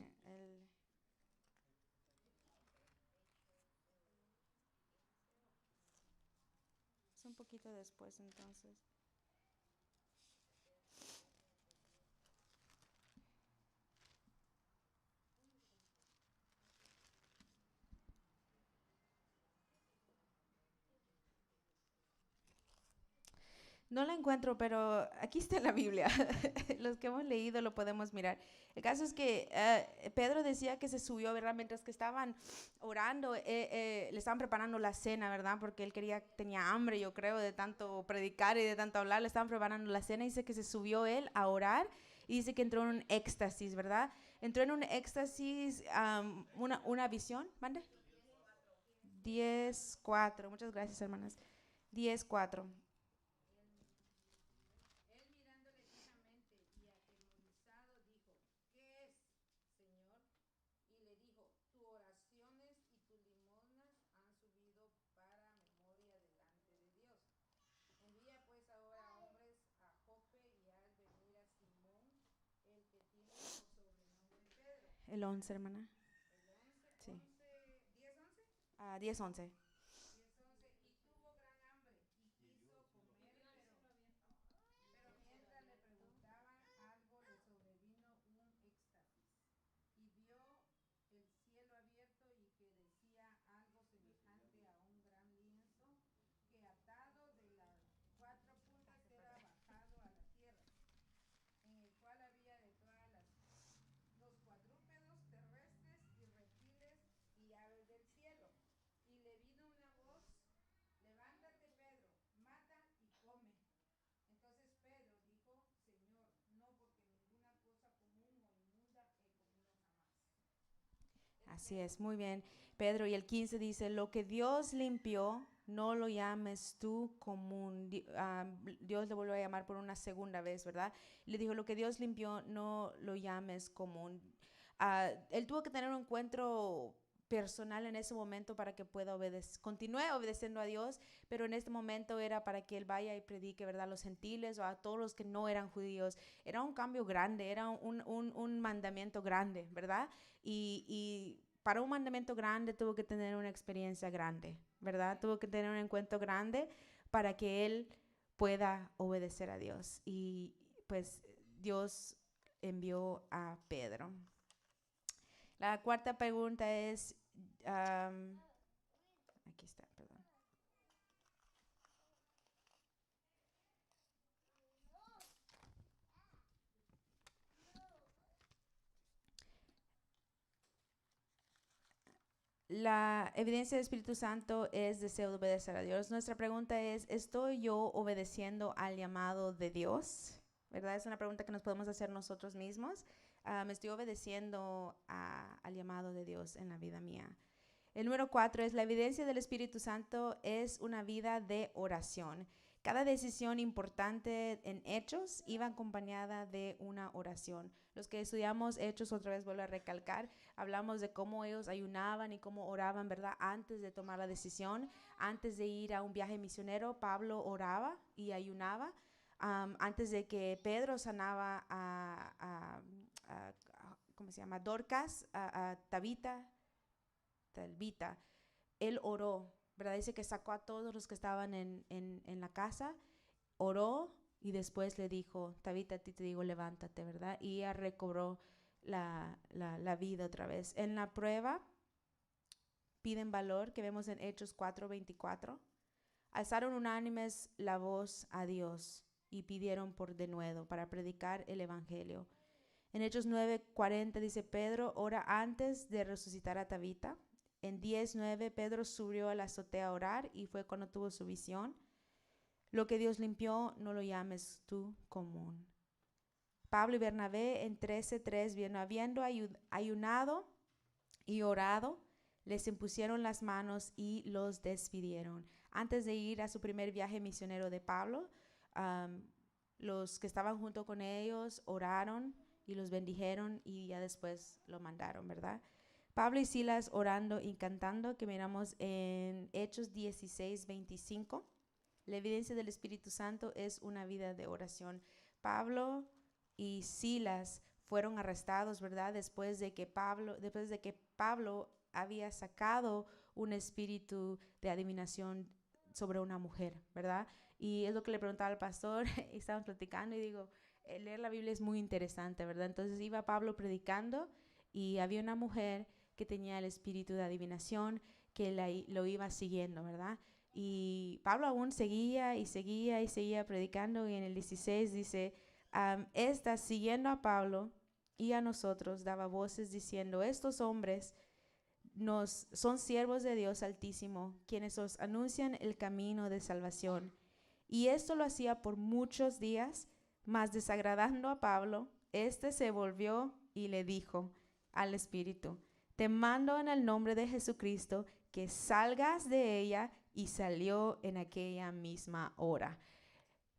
es un poquito después, entonces. No la encuentro, pero aquí está en la Biblia. Los que hemos leído lo podemos mirar. El caso es que Pedro decía que se subió, ¿verdad? Mientras que estaban orando, le estaban preparando la cena, ¿verdad? Porque él tenía hambre, yo creo, de tanto predicar y de tanto hablar. Le estaban preparando la cena y dice que se subió él a orar y dice que entró en un éxtasis, ¿verdad? Entró en un éxtasis, una visión, ¿mande? 10:4. Muchas gracias, hermanas. 10:4. El 11, hermana. Sí. 10:11. Así es, muy bien. Pedro, y el 15 dice, lo que Dios limpió, no lo llames tú común. Dios le volvió a llamar por una segunda vez, ¿verdad? Le dijo, lo que Dios limpió, no lo llames común. Él tuvo que tener un encuentro personal en ese momento para que pueda obedecer, continúe obedeciendo a Dios, pero en este momento era para que él vaya y predique, ¿verdad? A los gentiles o a todos los que no eran judíos. Era un cambio grande, era un mandamiento grande, ¿verdad? Y para un mandamiento grande tuvo que tener una experiencia grande, ¿verdad? Tuvo que tener un encuentro grande para que él pueda obedecer a Dios. Y pues Dios envió a Pedro. La cuarta pregunta es, aquí está, perdón. La evidencia del Espíritu Santo es deseo de obedecer a Dios. Nuestra pregunta es, ¿estoy yo obedeciendo al llamado de Dios? ¿Verdad? Es una pregunta que nos podemos hacer nosotros mismos. ¿Me estoy obedeciendo al llamado de Dios en la vida mía? El número 4 es la evidencia del Espíritu Santo es una vida de oración. Cada decisión importante en Hechos iba acompañada de una oración. Los que estudiamos Hechos, otra vez vuelvo a recalcar, hablamos de cómo ellos ayunaban y cómo oraban, ¿verdad? Antes de tomar la decisión, antes de ir a un viaje misionero, Pablo oraba y ayunaba. Antes de que Pedro sanaba ¿cómo se llama? Dorcas, a Talvita, él oró, ¿verdad? Dice que sacó a todos los que estaban en la casa, oró y después le dijo, Talvita, a ti te digo, levántate, ¿verdad? Y ella recobró la vida otra vez. En la prueba piden valor, que vemos en Hechos 4:24. Alzaron unánimes la voz a Dios y pidieron por denuedo para predicar el evangelio. En Hechos 9:40 dice, Pedro ora antes de resucitar a Talvita. En 10:9 Pedro subió a la azotea a orar y fue cuando tuvo su visión. Lo que Dios limpió, no lo llames tú común. Pablo y Bernabé en 13:3, habiendo ayunado y orado, les impusieron las manos y los despidieron. Antes de ir a su primer viaje misionero de Pablo, los que estaban junto con ellos oraron y los bendijeron y ya después lo mandaron, ¿verdad? Pablo y Silas orando y cantando, que miramos en Hechos 16:25. La evidencia del Espíritu Santo es una vida de oración. Pablo y Silas fueron arrestados, ¿verdad? Después de que Pablo había sacado un espíritu de adivinación sobre una mujer, ¿verdad? Y es lo que le preguntaba al pastor, y estábamos platicando y digo, leer la Biblia es muy interesante, ¿verdad? Entonces iba Pablo predicando y había una mujer que tenía el espíritu de adivinación que lo iba siguiendo, ¿verdad? Y Pablo aún seguía predicando y en el 16 dice, esta siguiendo a Pablo y a nosotros daba voces diciendo, estos hombres son siervos de Dios Altísimo, quienes os anuncian el camino de salvación. Y esto lo hacía por muchos días, mas desagradando a Pablo, este se volvió y le dijo al espíritu, te mando en el nombre de Jesucristo que salgas de ella, y salió en aquella misma hora.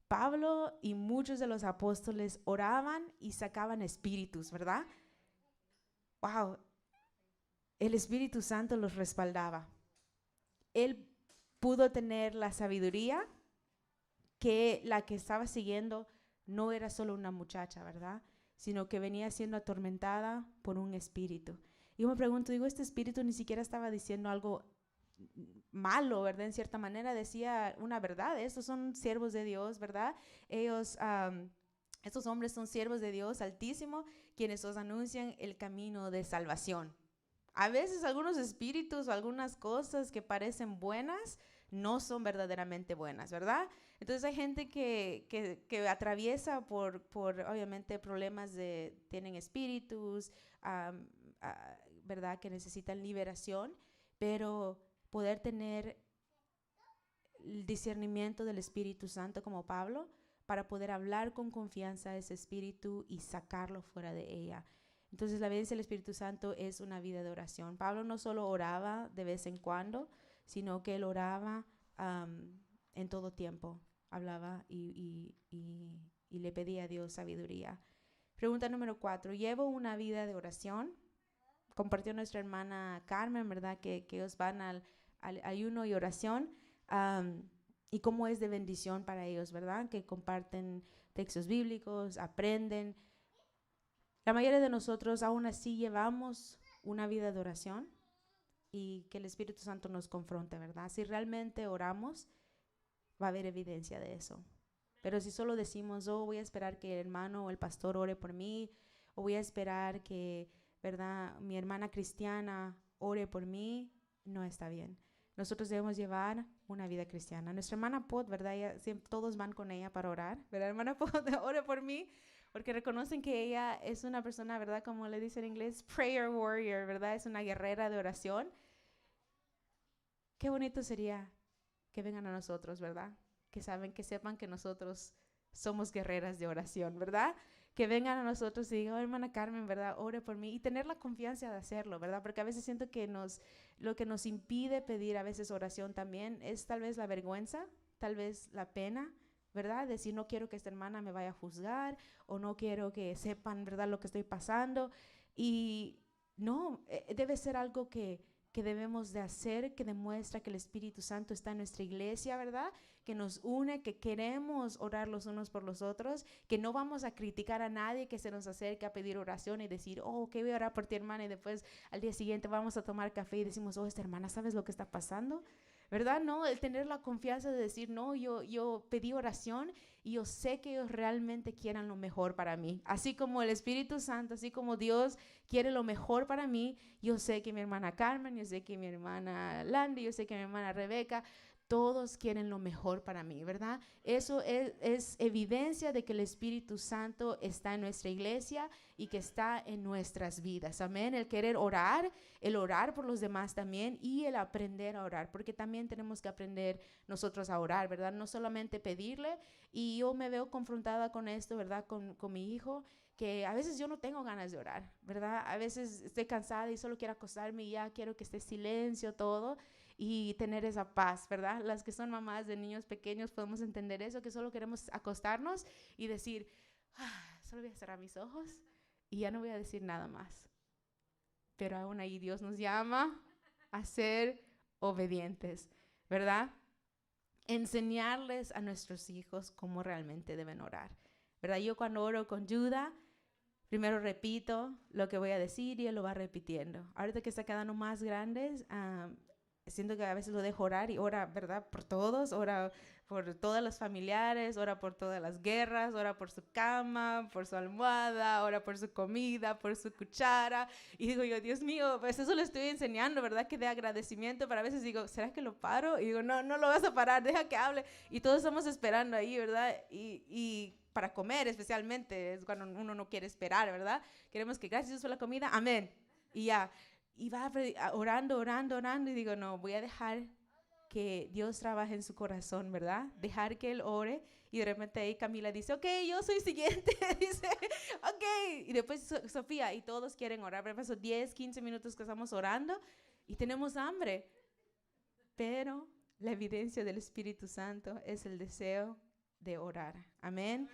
Pablo y muchos de los apóstoles oraban y sacaban espíritus, ¿verdad? Wow, el Espíritu Santo los respaldaba. Él pudo tener la sabiduría que la que estaba siguiendo no era solo una muchacha, ¿verdad? Sino que venía siendo atormentada por un espíritu. Y yo me pregunto, este espíritu ni siquiera estaba diciendo algo malo, ¿verdad? En cierta manera decía una verdad. Estos son siervos de Dios, ¿verdad? Estos hombres son siervos de Dios Altísimo, quienes os anuncian el camino de salvación. A veces algunos espíritus o algunas cosas que parecen buenas no son verdaderamente buenas, ¿verdad? Entonces hay gente que atraviesa por obviamente problemas tienen espíritus, ¿verdad? Que necesitan liberación, pero poder tener el discernimiento del Espíritu Santo como Pablo para poder hablar con confianza a ese espíritu y sacarlo fuera de ella. Entonces la evidencia del Espíritu Santo es una vida de oración. Pablo no solo oraba de vez en cuando, sino que él oraba en todo tiempo. Hablaba y le pedía a Dios sabiduría. Pregunta número 4. ¿Llevo una vida de oración? Compartió nuestra hermana Carmen, ¿verdad? Que ellos van al ayuno y oración. Y cómo es de bendición para ellos, ¿verdad? Que comparten textos bíblicos, aprenden. La mayoría de nosotros aún así llevamos una vida de oración y que el Espíritu Santo nos confronte, ¿verdad? Si realmente oramos, va a haber evidencia de eso. Pero si solo decimos, voy a esperar que el hermano o el pastor ore por mí, o voy a esperar que, ¿verdad?, mi hermana cristiana ore por mí, no está bien. Nosotros debemos llevar una vida cristiana. Nuestra hermana Pot, ¿verdad? Todos van con ella para orar, ¿verdad? Hermana Pot, ore por mí, porque reconocen que ella es una persona, ¿verdad? Como le dice en inglés, prayer warrior, ¿verdad? Es una guerrera de oración. qué bonito sería que vengan a nosotros, ¿verdad? Que sepan que nosotros somos guerreras de oración, ¿verdad? Que vengan a nosotros y digan, oh, hermana Carmen, ¿verdad? Ore por mí y tener la confianza de hacerlo, ¿verdad? Porque a veces siento que lo que nos impide pedir a veces oración también es tal vez la vergüenza, tal vez la pena, ¿verdad? Decir, no quiero que esta hermana me vaya a juzgar o no quiero que sepan, ¿verdad? Lo que estoy pasando. Y no, debe ser algo que debemos de hacer, que demuestra que el Espíritu Santo está en nuestra iglesia, ¿verdad? Que nos une, que queremos orar los unos por los otros, que no vamos a criticar a nadie que se nos acerque a pedir oración y decir, oh, ok, voy a orar por ti, hermana, y después al día siguiente vamos a tomar café y decimos, oh, esta hermana, ¿sabes lo que está pasando? ¿Verdad? No, el tener la confianza de decir, no, yo pedí oración y yo sé que ellos realmente quieran lo mejor para mí. Así como el Espíritu Santo, así como Dios quiere lo mejor para mí, yo sé que mi hermana Carmen, yo sé que mi hermana Landy, yo sé que mi hermana Rebeca, todos quieren lo mejor para mí, ¿verdad? Eso es evidencia de que el Espíritu Santo está en nuestra iglesia y que está en nuestras vidas. Amén. El querer orar, el orar por los demás también y el aprender a orar, porque también tenemos que aprender nosotros a orar, ¿verdad? No solamente pedirle. Y yo me veo confrontada con esto, ¿verdad? Con mi hijo, que a veces yo no tengo ganas de orar, ¿verdad? A veces estoy cansada y solo quiero acostarme y ya quiero que esté silencio todo y tener esa paz, ¿verdad? Las que son mamás de niños pequeños podemos entender eso, que solo queremos acostarnos y decir, solo voy a cerrar mis ojos y ya no voy a decir nada más. Pero aún ahí Dios nos llama a ser obedientes, ¿verdad? Enseñarles a nuestros hijos cómo realmente deben orar, ¿verdad? Yo cuando oro con Judah, primero repito lo que voy a decir y él lo va repitiendo. Ahorita que está quedando más grandes, siento que a veces lo dejo orar y ora, ¿verdad? Por todos, ora por todas las familiares, ora por todas las guerras, ora por su cama, por su almohada, ora por su comida, por su cuchara. Y digo yo, Dios mío, pues eso le estoy enseñando, ¿verdad? Que de agradecimiento, pero a veces digo, ¿será que lo paro? Y digo, no, no lo vas a parar, deja que hable. Y todos estamos esperando ahí, ¿verdad? Y para comer especialmente, es cuando uno no quiere esperar, ¿verdad? Queremos que gracias por la comida, amén. Y ya, y va orando, orando, orando, y digo, no, voy a dejar que Dios trabaje en su corazón, ¿verdad? Dejar que Él ore, y de repente ahí Camila dice, ok, yo soy siguiente, dice, ok, y después Sofía, y todos quieren orar, pero pasó 10, 15 minutos que estamos orando, y tenemos hambre, pero la evidencia del Espíritu Santo es el deseo de orar, amén.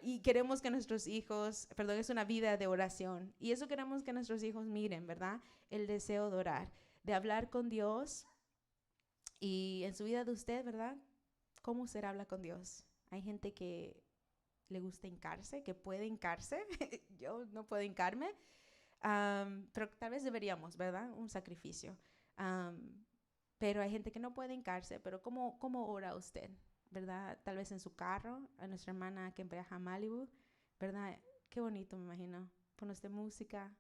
Y queremos que nuestros hijos, perdón, es una vida de oración. Y eso queremos que nuestros hijos miren, ¿verdad? El deseo de orar, de hablar con Dios. Y en su vida de usted, ¿verdad? ¿Cómo usted habla con Dios? Hay gente que le gusta hincarse, que puede hincarse. Yo no puedo hincarme. Pero tal vez deberíamos, ¿verdad? Un sacrificio. Pero hay gente que no puede hincarse. Pero ¿cómo ora usted? ¿Verdad? Tal vez en su carro, a nuestra hermana que viaja a Malibu, ¿verdad? Qué bonito, me imagino. Pone usted música,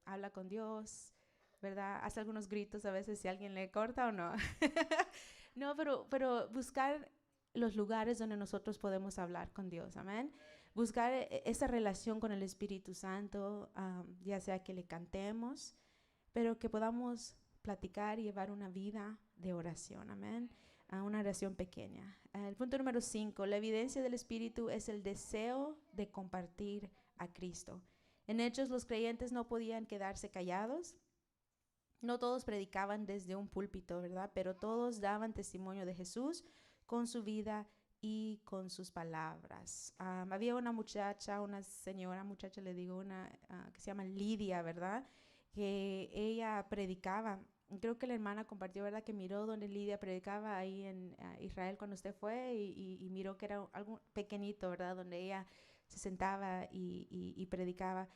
habla con Dios, ¿verdad? Hace algunos gritos a veces si alguien le corta o no. No, pero buscar los lugares donde nosotros podemos hablar con Dios, amén. Buscar esa relación con el Espíritu Santo, ya sea que le cantemos, pero que podamos platicar y llevar una vida de oración, amén. Una oración pequeña. El punto número 5, la evidencia del Espíritu es el deseo de compartir a Cristo. En Hechos, los creyentes no podían quedarse callados. No todos predicaban desde un púlpito, ¿verdad? Pero todos daban testimonio de Jesús con su vida y con sus palabras. Había una muchacha, muchacha le digo, que se llama Lidia, ¿verdad? Que ella predicaba. Creo que la hermana compartió, ¿verdad? Que miró donde Lidia predicaba ahí en Israel cuando usted fue y miró que era algo pequeñito, ¿verdad? Donde ella se sentaba y predicaba.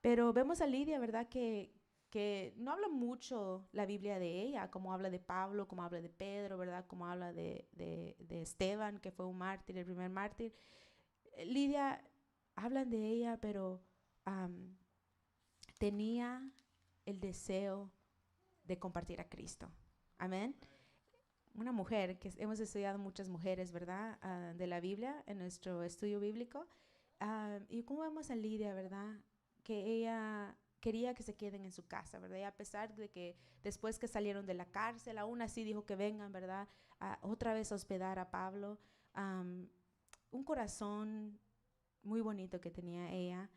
Pero vemos a Lidia, ¿verdad? Que no habla mucho la Biblia de ella, como habla de Pablo, como habla de Pedro, ¿verdad? Como habla de Esteban, que fue un mártir, el primer mártir. Lidia, hablan de ella, pero tenía el deseo de compartir a Cristo. Amén. Una mujer, que hemos estudiado muchas mujeres, ¿verdad? De la Biblia, en nuestro estudio bíblico. Y como vemos a Lidia, ¿verdad? Que ella quería que se queden en su casa, ¿verdad? Y a pesar de que después que salieron de la cárcel, aún así dijo que vengan, ¿verdad? Otra vez a hospedar a Pablo. Un corazón muy bonito que tenía ella.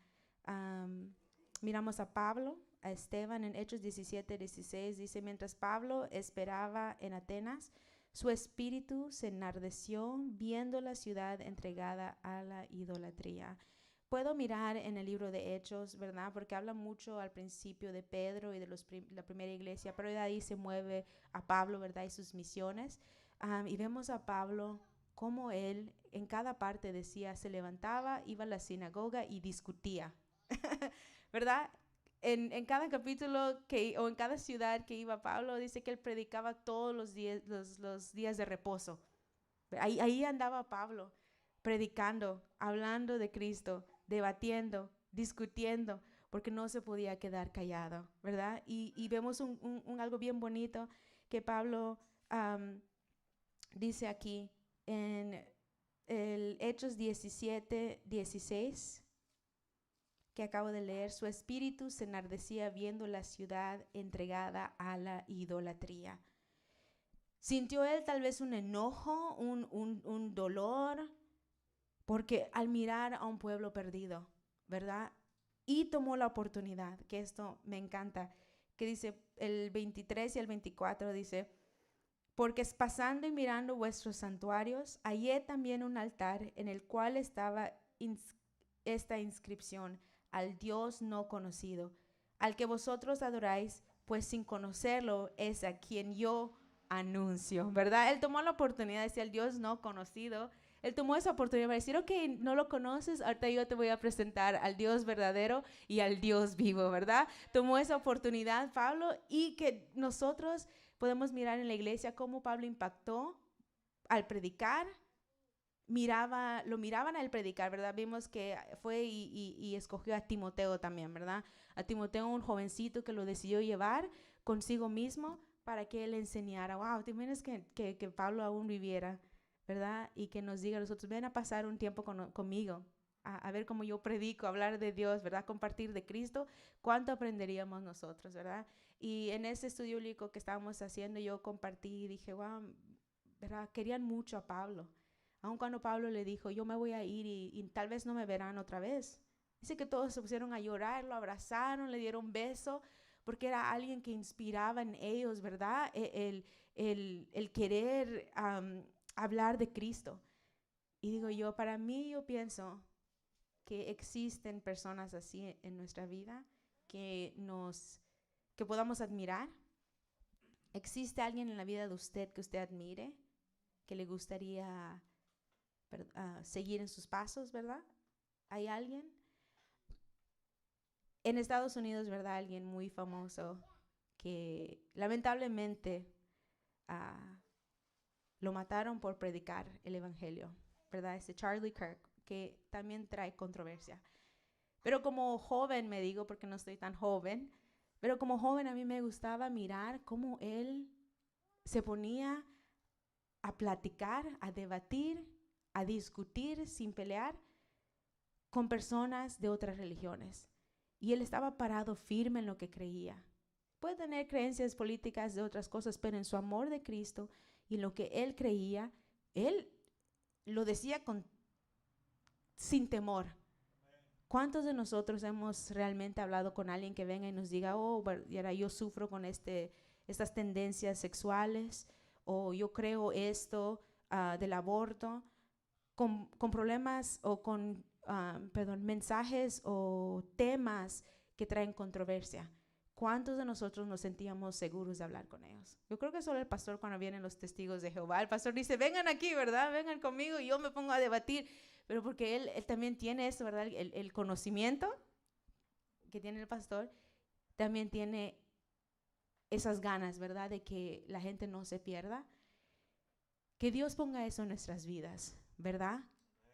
Miramos a Pablo, a Esteban en Hechos 17:16, dice, mientras Pablo esperaba en Atenas, su espíritu se enardeció viendo la ciudad entregada a la idolatría. Puedo mirar en el libro de Hechos, ¿verdad? Porque habla mucho al principio de Pedro y de la primera iglesia, pero de ahí se mueve a Pablo, ¿verdad? Y sus misiones. Y vemos a Pablo como él en cada parte decía, se levantaba, iba a la sinagoga y discutía, ¿verdad? En cada capítulo o en cada ciudad que iba Pablo, dice que él predicaba todos los días de reposo. Ahí andaba Pablo, predicando, hablando de Cristo, debatiendo, discutiendo, porque no se podía quedar callado, ¿verdad? Y vemos algo bien bonito que Pablo dice aquí en el Hechos 17:16, que acabo de leer, su espíritu se enardecía viendo la ciudad entregada a la idolatría. Sintió él tal vez un enojo, un dolor, porque al mirar a un pueblo perdido, ¿verdad? Y tomó la oportunidad, que esto me encanta, que dice el 23 y el 24, dice, porque pasando y mirando vuestros santuarios, hallé también un altar en el cual estaba esta inscripción, al Dios no conocido, al que vosotros adoráis, pues sin conocerlo es a quien yo anuncio, ¿verdad? Él tomó la oportunidad de decir al Dios no conocido. Él tomó esa oportunidad para decir, ok, no lo conoces, ahorita yo te voy a presentar al Dios verdadero y al Dios vivo, ¿verdad? Tomó esa oportunidad Pablo, y que nosotros podemos mirar en la iglesia cómo Pablo impactó al predicar. Lo miraban al predicar, ¿verdad? Vimos que fue y escogió a Timoteo también, ¿verdad? A Timoteo, un jovencito que lo decidió llevar consigo mismo para que él enseñara. Wow, te imaginas que Pablo aún viviera, ¿verdad? Y que nos diga a nosotros, ven a pasar un tiempo conmigo, a ver cómo yo predico, hablar de Dios, ¿verdad? Compartir de Cristo. ¿Cuánto aprenderíamos nosotros, ¿verdad? Y en ese estudio bíblico que estábamos haciendo, yo compartí y dije, wow, ¿verdad? Querían mucho a Pablo. Aun cuando Pablo le dijo, yo me voy a ir y tal vez no me verán otra vez. Dice que todos se pusieron a llorar, lo abrazaron, le dieron un beso, porque era alguien que inspiraba en ellos, ¿verdad? El querer hablar de Cristo. Y digo yo, para mí yo pienso que existen personas así en nuestra vida que podamos admirar. ¿Existe alguien en la vida de usted que usted admire, que le gustaría seguir en sus pasos, ¿verdad? ¿Hay alguien? En Estados Unidos, ¿verdad? Alguien muy famoso que lamentablemente lo mataron por predicar el evangelio, ¿verdad? Charlie Kirk, que también trae controversia. Pero como joven, me digo, porque no estoy tan joven, pero como joven a mí me gustaba mirar cómo él se ponía a platicar, a debatir, a discutir sin pelear con personas de otras religiones. Y él estaba parado firme en lo que creía. Puede tener creencias políticas de otras cosas, pero en su amor de Cristo y en lo que él creía, él lo decía sin temor. ¿Cuántos de nosotros hemos realmente hablado con alguien que venga y nos diga, oh, yo sufro con estas tendencias sexuales, o yo creo esto del aborto, con problemas o con mensajes o temas que traen controversia? ¿Cuántos de nosotros nos sentíamos seguros de hablar con ellos? Yo creo que solo el pastor, cuando vienen los testigos de Jehová, el pastor dice, vengan aquí, ¿verdad? Vengan conmigo y yo me pongo a debatir. Pero porque él también tiene eso, ¿verdad? El conocimiento que tiene el pastor, también tiene esas ganas, ¿verdad? De que la gente no se pierda. Que Dios ponga eso en nuestras vidas, ¿verdad?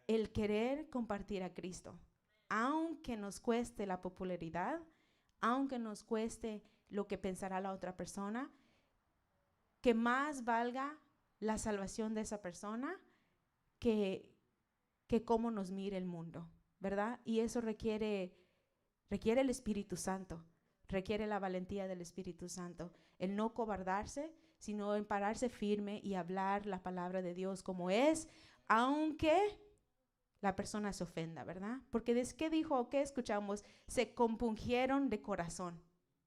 El querer compartir a Cristo, aunque nos cueste la popularidad, aunque nos cueste lo que pensará la otra persona, que más valga la salvación de esa persona que cómo nos mire el mundo, ¿verdad? Y eso requiere el Espíritu Santo, requiere la valentía del Espíritu Santo. El no cobardarse, sino en pararse firme y hablar la palabra de Dios como es, aunque la persona se ofenda, ¿verdad? Porque ¿desde qué dijo? ¿Qué escuchamos? Se compungieron de corazón,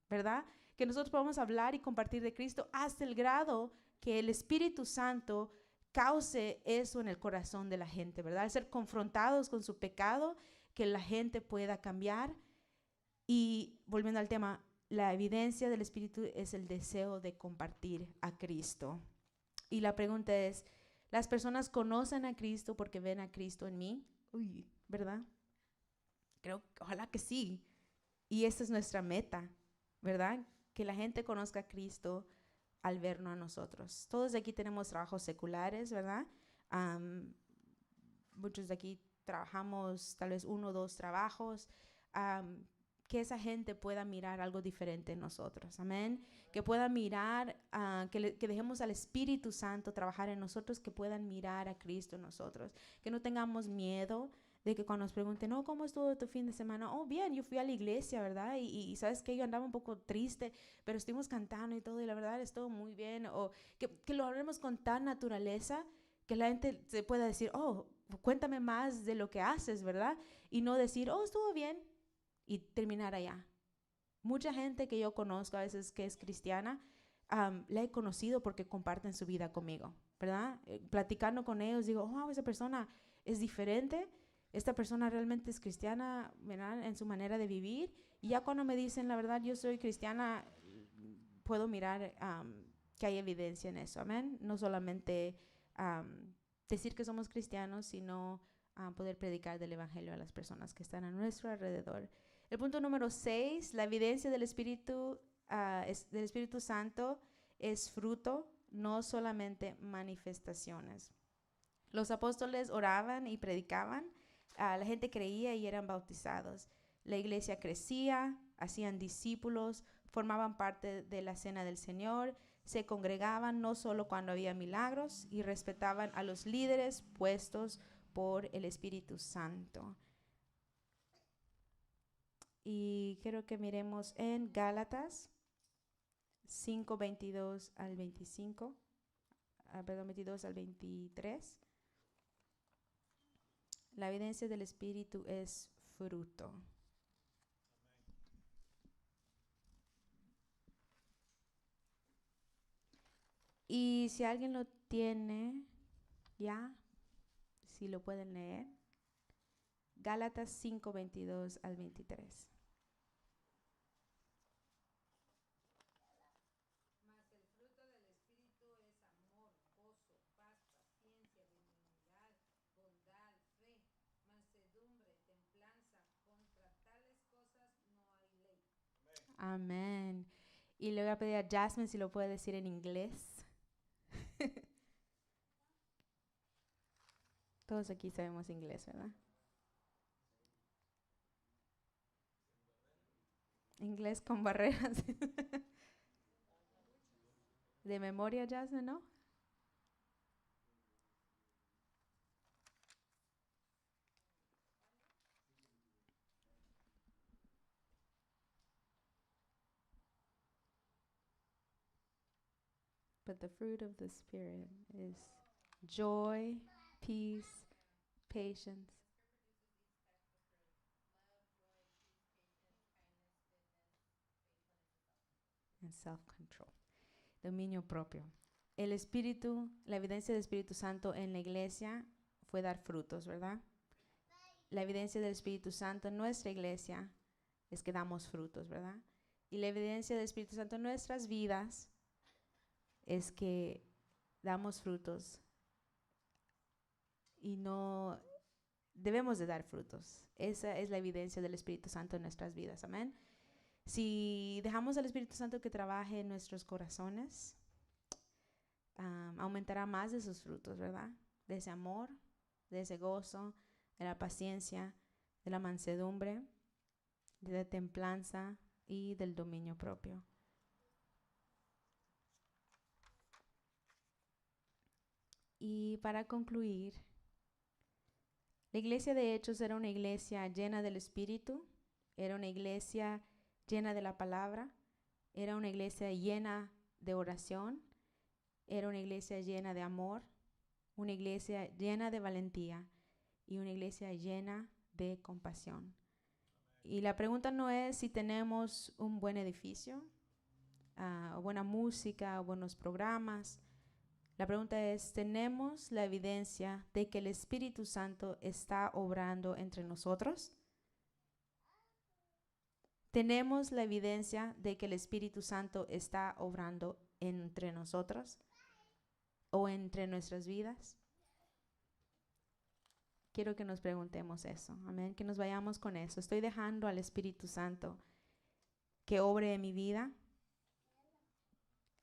¿verdad? Que nosotros podamos hablar y compartir de Cristo hasta el grado que el Espíritu Santo cause eso en el corazón de la gente, ¿verdad? Al ser confrontados con su pecado, que la gente pueda cambiar. Y volviendo al tema, la evidencia del Espíritu es el deseo de compartir a Cristo. Y la pregunta es, ¿las personas conocen a Cristo porque ven a Cristo en mí? Uy, ¿verdad? Ojalá que sí. Y esa es nuestra meta, ¿verdad? Que la gente conozca a Cristo al vernos a nosotros. Todos de aquí tenemos trabajos seculares, ¿verdad? Muchos de aquí trabajamos tal vez 1 o 2 trabajos. Que esa gente pueda mirar algo diferente en nosotros, amén. Que pueda mirar, que dejemos al Espíritu Santo trabajar en nosotros, que puedan mirar a Cristo en nosotros, que no tengamos miedo de que cuando nos pregunten, oh, ¿cómo estuvo tu fin de semana? Oh, bien, yo fui a la iglesia, ¿verdad? Y sabes que yo andaba un poco triste, pero estuvimos cantando y todo, y la verdad estuvo muy bien. O que lo hablemos con tan naturaleza que la gente se pueda decir, oh, cuéntame más de lo que haces, ¿verdad? Y no decir, oh, estuvo bien, y terminar allá. Mucha gente que yo conozco a veces que es cristiana, la he conocido porque comparten su vida conmigo, ¿verdad? Platicando con ellos, digo, wow, esa persona es diferente, esta persona realmente es cristiana, ¿verdad? En su manera de vivir. Y ya cuando me dicen, la verdad, yo soy cristiana, puedo mirar que hay evidencia en eso, amén. No solamente decir que somos cristianos, sino poder predicar del evangelio a las personas que están a nuestro alrededor. El punto número 6, la evidencia del Espíritu Santo es fruto, no solamente manifestaciones. Los apóstoles oraban y predicaban, la gente creía y eran bautizados. La iglesia crecía, hacían discípulos, formaban parte de la cena del Señor, se congregaban no solo cuando había milagros y respetaban a los líderes puestos por el Espíritu Santo. Y quiero que miremos en Gálatas 5, 22 al 25, perdón, 22 al 23. La evidencia del Espíritu es fruto. Y si alguien lo tiene, ya, si lo pueden leer. Gálatas 5, 22 al 23. Amén. Y le voy a pedir a Jasmine si lo puede decir en inglés. Todos aquí sabemos inglés, ¿verdad? Inglés con barreras. De memoria, Jasmine, ¿no? But the fruit of the Spirit is joy, peace, patience, and self-control. Dominio propio. El Espíritu, la evidencia del Espíritu Santo en la iglesia fue dar frutos, ¿verdad? La evidencia del Espíritu Santo en nuestra iglesia es que damos frutos, ¿verdad? Y la evidencia del Espíritu Santo en nuestras vidas es que damos frutos y no debemos de dar frutos. Esa es la evidencia del Espíritu Santo en nuestras vidas, amén. Si dejamos al Espíritu Santo que trabaje en nuestros corazones, aumentará más de esos frutos, ¿verdad? De ese amor, de ese gozo, de la paciencia, de la mansedumbre, de la templanza y del dominio propio. Y para concluir, la iglesia de Hechos era una iglesia llena del Espíritu, era una iglesia llena de la palabra, era una iglesia llena de oración, era una iglesia llena de amor, una iglesia llena de valentía y una iglesia llena de compasión. Y la pregunta no es si tenemos un buen edificio, o buena música, o buenos programas. La pregunta es, ¿tenemos la evidencia de que el Espíritu Santo está obrando entre nosotros? ¿Tenemos la evidencia de que el Espíritu Santo está obrando entre nosotros o entre nuestras vidas? Quiero que nos preguntemos eso, amén, que nos vayamos con eso. ¿Estoy dejando al Espíritu Santo que obre en mi vida?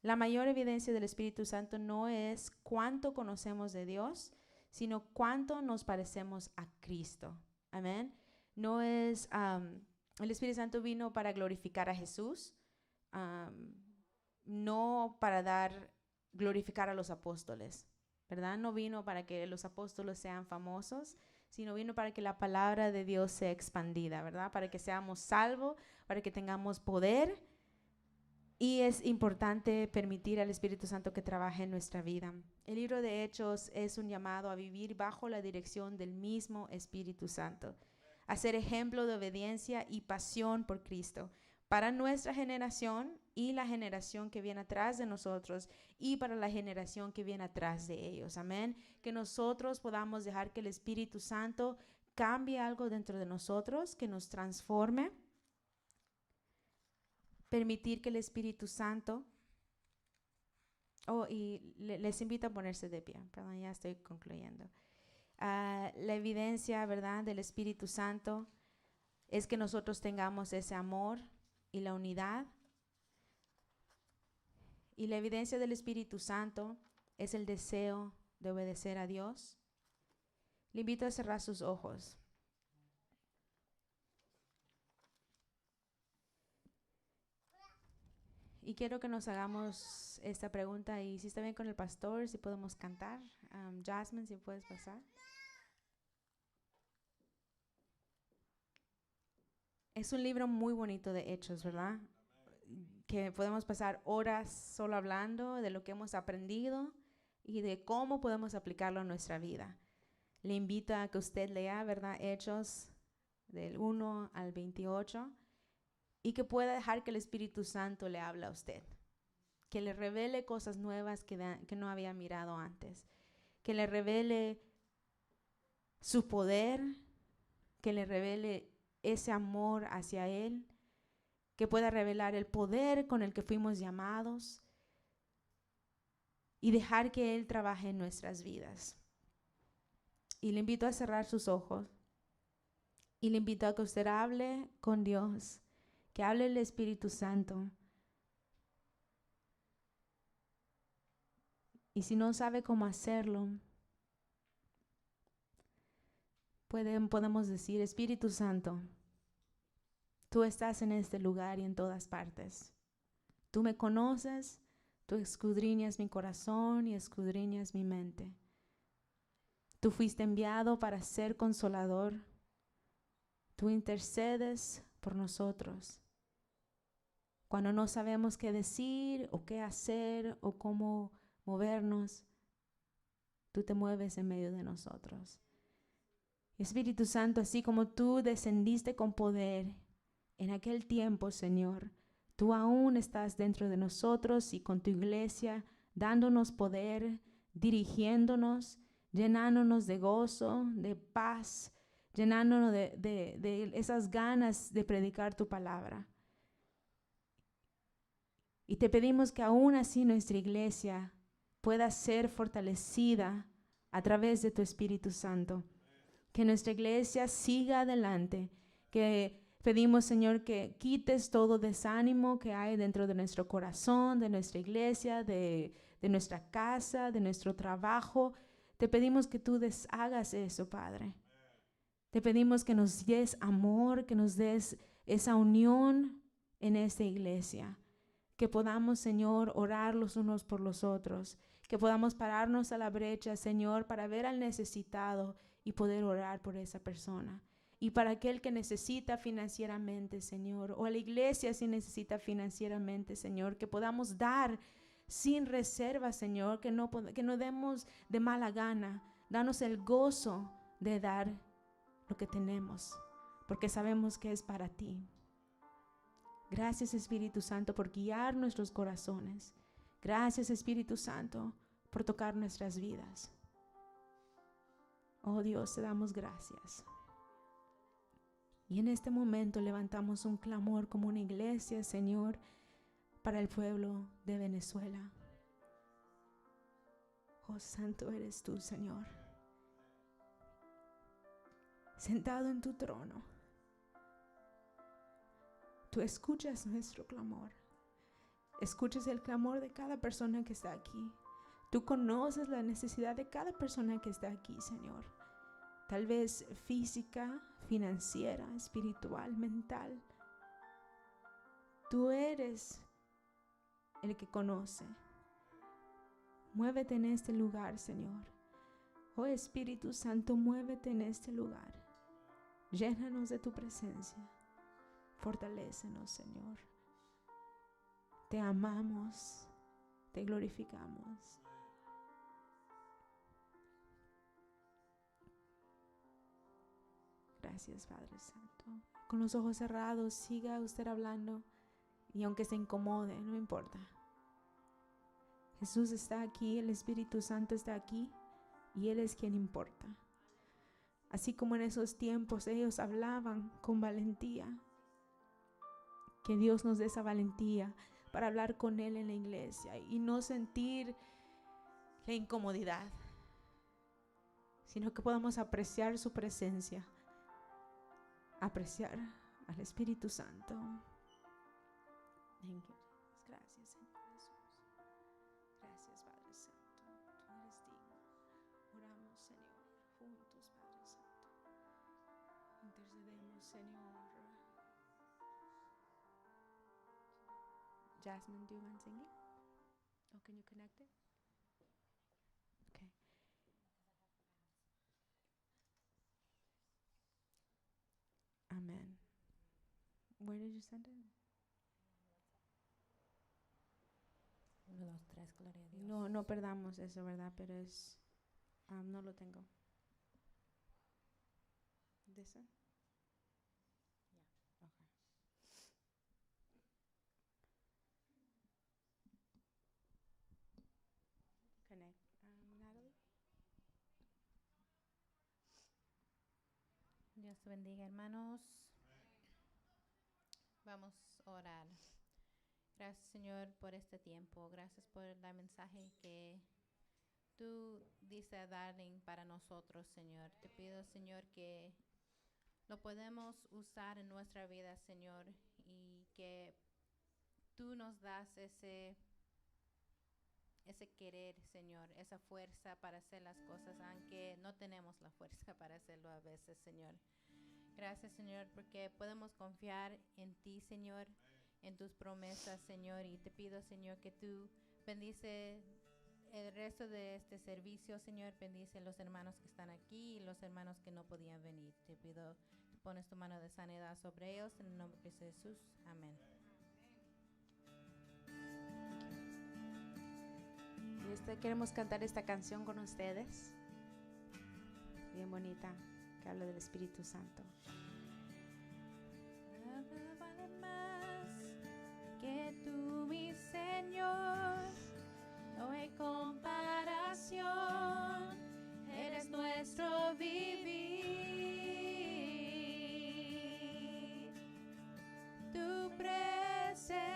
La mayor evidencia del Espíritu Santo no es cuánto conocemos de Dios, sino cuánto nos parecemos a Cristo. Amén. No es, el Espíritu Santo vino para glorificar a Jesús, no para glorificar a los apóstoles, ¿verdad? No vino para que los apóstoles sean famosos, sino vino para que la palabra de Dios sea expandida, ¿verdad? Para que seamos salvos, para que tengamos poder. Y es importante permitir al Espíritu Santo que trabaje en nuestra vida. El libro de Hechos es un llamado a vivir bajo la dirección del mismo Espíritu Santo, a ser ejemplo de obediencia y pasión por Cristo, para nuestra generación y la generación que viene atrás de nosotros y para la generación que viene atrás de ellos. Amén. Que nosotros podamos dejar que el Espíritu Santo cambie algo dentro de nosotros, que nos transforme. Permitir que el Espíritu Santo, y les invito a ponerse de pie, perdón, ya estoy concluyendo. La evidencia, ¿verdad?, del Espíritu Santo es que nosotros tengamos ese amor y la unidad. Y la evidencia del Espíritu Santo es el deseo de obedecer a Dios. Le invito a cerrar sus ojos. Y quiero que nos hagamos esta pregunta, y si está bien con el pastor, si podemos cantar. Jasmine, si puedes pasar. Es un libro muy bonito de Hechos, ¿verdad? Que podemos pasar horas solo hablando de lo que hemos aprendido y de cómo podemos aplicarlo en nuestra vida. Le invito a que usted lea, ¿verdad?, Hechos del 1 al 28. Y que pueda dejar que el Espíritu Santo le hable a usted, que le revele cosas nuevas que no había mirado antes, que le revele su poder, que le revele ese amor hacia Él, que pueda revelar el poder con el que fuimos llamados y dejar que Él trabaje en nuestras vidas. Y le invito a cerrar sus ojos y le invito a que usted hable con Dios, que hable el Espíritu Santo. Y si no sabe cómo hacerlo, podemos decir: Espíritu Santo, tú estás en este lugar y en todas partes. Tú me conoces, tú escudriñas mi corazón y escudriñas mi mente. Tú fuiste enviado para ser consolador. Tú intercedes por nosotros. Cuando no sabemos qué decir o qué hacer o cómo movernos, tú te mueves en medio de nosotros. Espíritu Santo, así como tú descendiste con poder en aquel tiempo, Señor, tú aún estás dentro de nosotros y con tu iglesia, dándonos poder, dirigiéndonos, llenándonos de gozo, de paz, llenándonos de esas ganas de predicar tu palabra. Y te pedimos que aún así nuestra iglesia pueda ser fortalecida a través de tu Espíritu Santo. Que nuestra iglesia siga adelante. Que pedimos, Señor, que quites todo desánimo que hay dentro de nuestro corazón, de nuestra iglesia, de nuestra casa, de nuestro trabajo. Te pedimos que tú deshagas eso, Padre. Te pedimos que nos des amor, que nos des esa unión en esta iglesia. Que podamos, Señor, orar los unos por los otros, que podamos pararnos a la brecha, Señor, para ver al necesitado y poder orar por esa persona. Y para aquel que necesita financieramente, Señor, o a la iglesia si necesita financieramente, Señor, que podamos dar sin reserva, Señor, que no demos de mala gana. Danos el gozo de dar lo que tenemos, porque sabemos que es para ti. Gracias, Espíritu Santo, por guiar nuestros corazones. Gracias, Espíritu Santo, por tocar nuestras vidas. Oh Dios, te damos gracias. Y en este momento levantamos un clamor como una iglesia, Señor, para el pueblo de Venezuela. Oh, santo eres tú, Señor, sentado en tu trono. Tú escuchas nuestro clamor. Escuchas el clamor de cada persona que está aquí. Tú conoces la necesidad de cada persona que está aquí, Señor. Tal vez física, financiera, espiritual, mental. Tú eres el que conoce. Muévete en este lugar, Señor. Oh Espíritu Santo, muévete en este lugar. Llénanos de tu presencia. Fortalécenos, Señor. Te amamos, te glorificamos. Gracias, Padre Santo. Con los ojos cerrados, siga usted hablando. Y aunque se incomode, no importa. Jesús está aquí, el Espíritu Santo está aquí. Y Él es quien importa. Así como en esos tiempos ellos hablaban con valentía. Que Dios nos dé esa valentía para hablar con Él en la iglesia. Y no sentir la incomodidad. Sino que podamos apreciar su presencia. Apreciar al Espíritu Santo. Thank you. Gracias, Señor Jesús. Gracias, Padre Santo. Tú eres digno. Oramos, Señor, juntos, Padre Santo. Intercedemos, Señor. Jasmine, do you mind singing? Oh, can you connect it? Okay. Amen. Where did you send it? 1, 2, 3, gloria a Dios. No perdamos eso, ¿verdad? Pero es... no lo tengo. ¿This one? Yeah. Okay. Connect. Natalie? Dios te bendiga, hermanos. Vamos a orar. Gracias, Señor, por este tiempo. Gracias por el mensaje que tú dices, darling, para nosotros, Señor. Te pido, Señor, que lo podemos usar en nuestra vida, Señor, y que tú nos das ese querer, Señor, esa fuerza para hacer las cosas, aunque no tenemos la fuerza para hacerlo a veces, Señor. Gracias, Señor, porque podemos confiar en ti, Señor, en tus promesas, Señor, y te pido, Señor, que tú bendice el resto de este servicio, Señor. Bendice a los hermanos que están aquí y los hermanos que no podían venir. Te pido que pones tu mano de sanidad sobre ellos, en el nombre de Jesús. Amén. Y queremos cantar esta canción con ustedes. Bien bonita, que habla del Espíritu Santo. Nada vale más que tú, mi Señor. No hay comparación. Eres nuestro vivir. Tu presencia.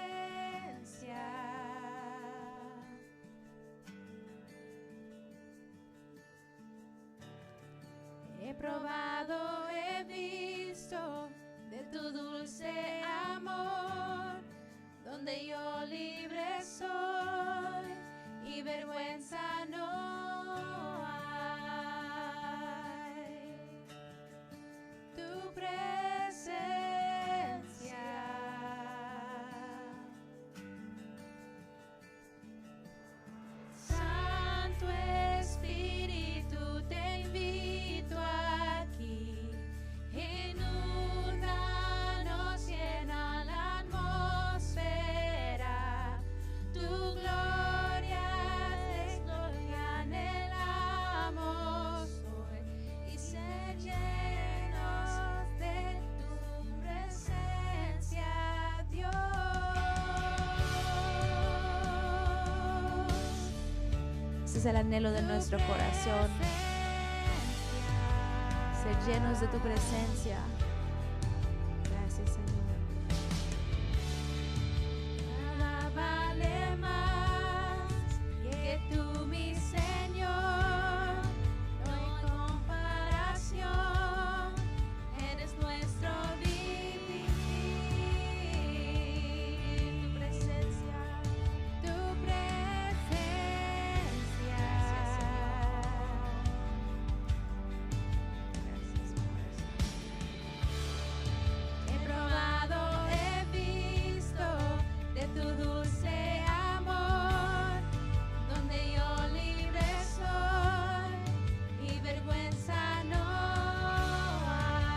He probado, he visto de tu dulce amor, donde yo libre soy y vergüenza no hay. Tu presencia. Santo Espíritu, te invito aquí en es el anhelo de nuestro corazón, ser llenos de tu presencia. Gracias, Señor. Nada vale más que tú, mi Señor. No hay comparación. Eres nuestro vivir. Tu presencia, tu presencia. He probado, he visto de tu dulce amor, donde yo libre soy y vergüenza no hay.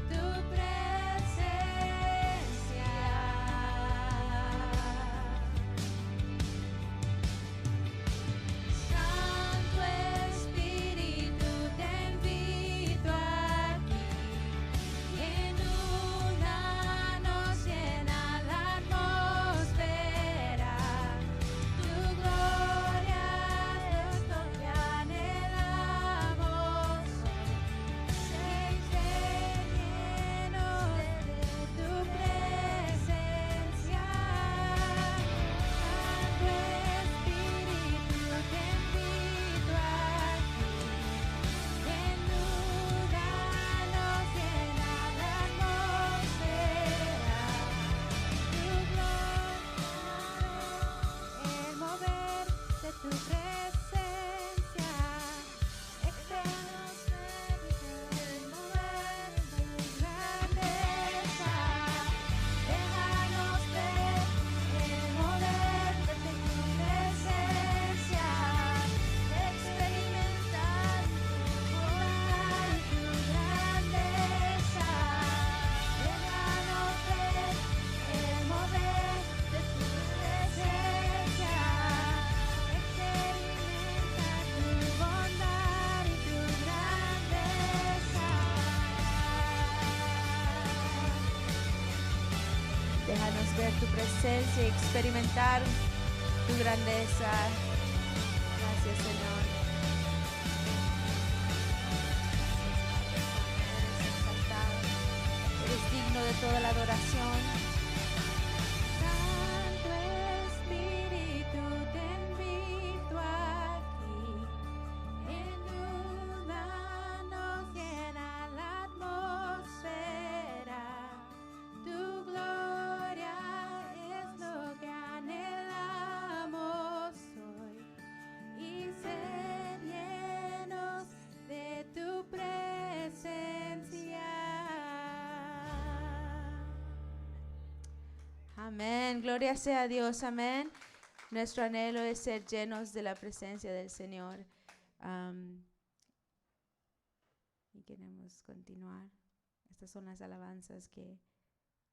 Tu presencia. Santo Espíritu, te invito aquí, inúndanos, llena la atmósfera. Tu gloria es lo que anhelamos. Ser llenos de tu presencia. Santo Espíritu, te invito aquí, inúndanos, llena la atmósfera. Tu gloria, el mover de tu presencia. Extraños el mover de tu grandeza. Déjanos ver el mover de tu presencia. Experimentar tu bondad y tu grandeza. Déjanos ver el mover de tu presencia. Experimenta tu bondad y tu grandeza. Déjanos ver tu presencia y experimentar tu grandeza. Gracias, Señor. Eres exaltado. Eres digno de toda la adoración. Santo Espíritu, te invito aquí, inúndanos, llena la atmósfera. Tu gloria es lo que anhelamos hoy, y ser llenos de tu presencia. Amén. Gloria sea a Dios. Amén. Nuestro anhelo es ser llenos de la presencia del Señor. Y queremos continuar. Estas son las alabanzas que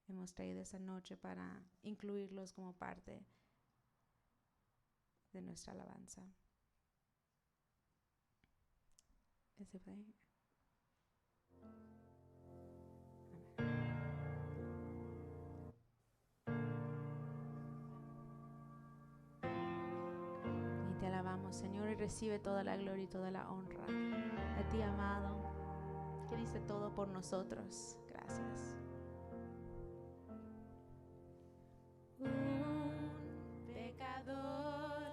hemos traído esta noche para incluirlos como parte de nuestra alabanza. ¿Ese fue? Y te alabamos, Señor, y recibe toda la gloria y toda la honra de ti, amado, que dice todo por nosotros. Gracias. Un pecador,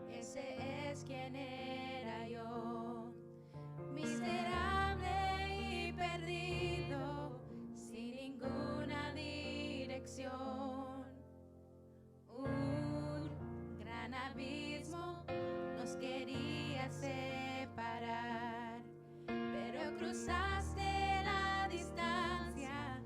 ese es quien era yo, miserable y perdido, sin ninguna dirección. Un gran abismo nos quería separar, pero cruzaste la distancia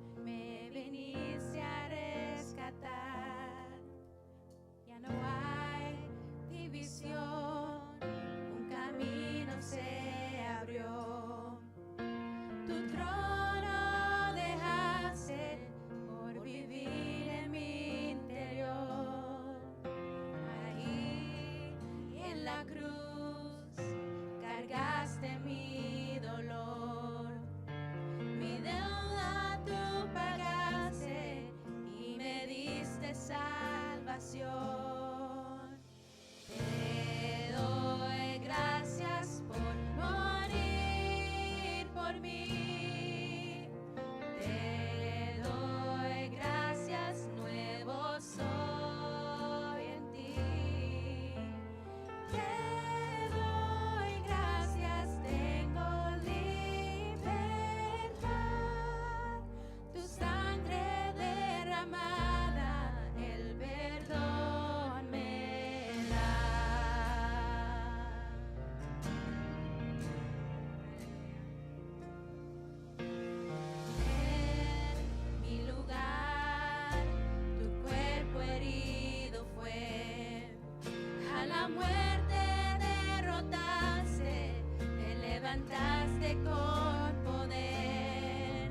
levantaste con poder.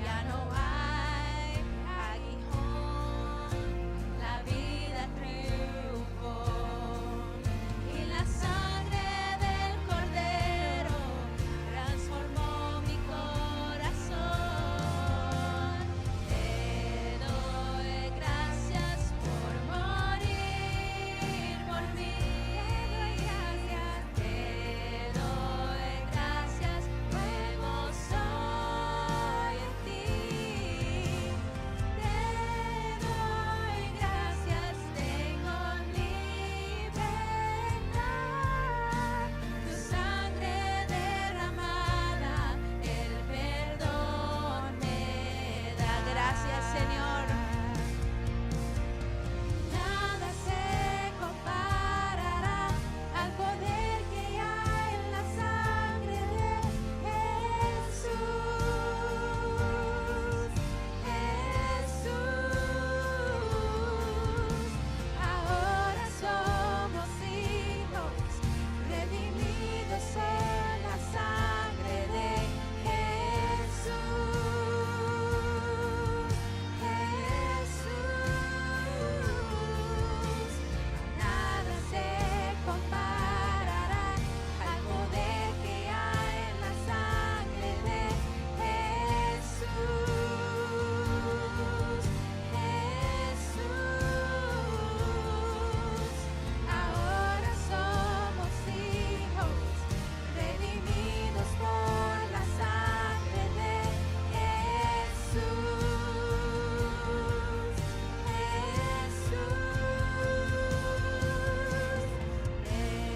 Ya no hay aguijón, la vida triunfó. Y la sangre del Cordero transformó mi corazón. Te doy gracias por morir por mí. Te doy gracias, nuevo soy en ti. Te doy gracias, tengo libertad. Tu sangre derramada, el perdón me da. Gracias, Señor. Nada se comparará al poder que hay en la sangre de Jesús. Jesús. Ahora somos hijos redimidos en la sangre de Jesús. Jesús. Nada se comparará al poder que hay en la sangre de Jesús. Jesús. Ahora somos hijos redimidos por la sangre de Jesús.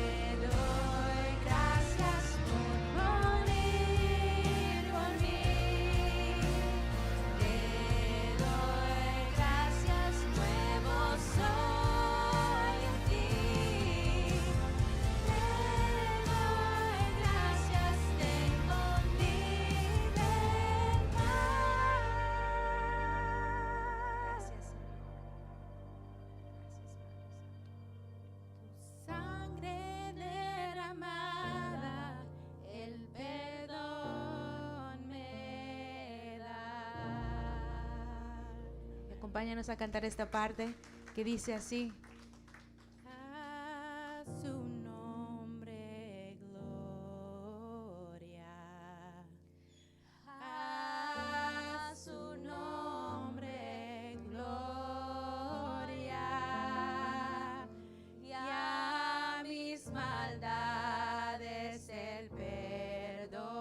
Te doy gracias por morir por mí. Te doy gracias, nuevo soy en ti. Te doy gracias, tengo libertad. Gracias, Señor. Tu sangre derramada, el perdón me da. Acompáñanos a cantar esta parte que dice así. A su nombre, gloria. A su nombre, gloria. Y a mis maldades él perdonó.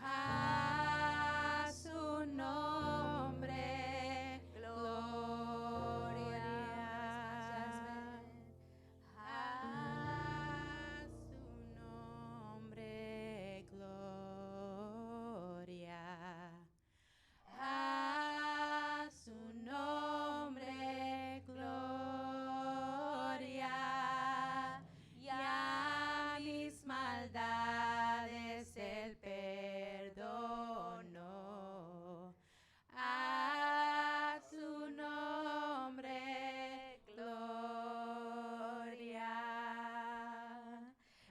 A su nombre, gloria. A su nombre, gloria. A su nombre, gloria. Y a mis maldades él perdonó. A su nombre, gloria.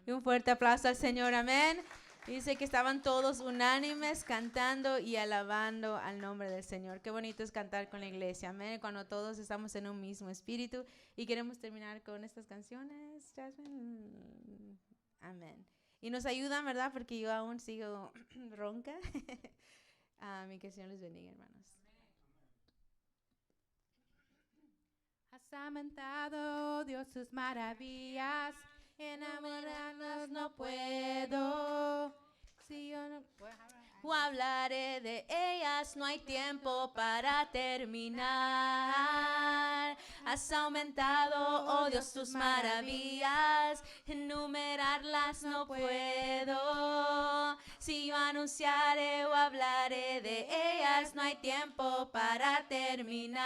Y un fuerte aplauso al Señor, amén. Dice que estaban todos unánimes cantando y alabando al nombre del Señor. Qué bonito es cantar con la iglesia, amén. Cuando todos estamos en un mismo espíritu. Y queremos terminar con estas canciones, Jasmine. Amén. Y nos ayudan, ¿verdad? Porque yo aún sigo ronca. Y que el Señor les bendiga, hermanos. Has aumentado, Dios, sus maravillas. Enamorarnos no puedo. Si yo no O hablaré de ellas, no hay tiempo para terminar. Has aumentado, oh Dios, tus maravillas, enumerarlas no puedo. Si yo anunciaré o hablaré de ellas, no hay tiempo para terminar.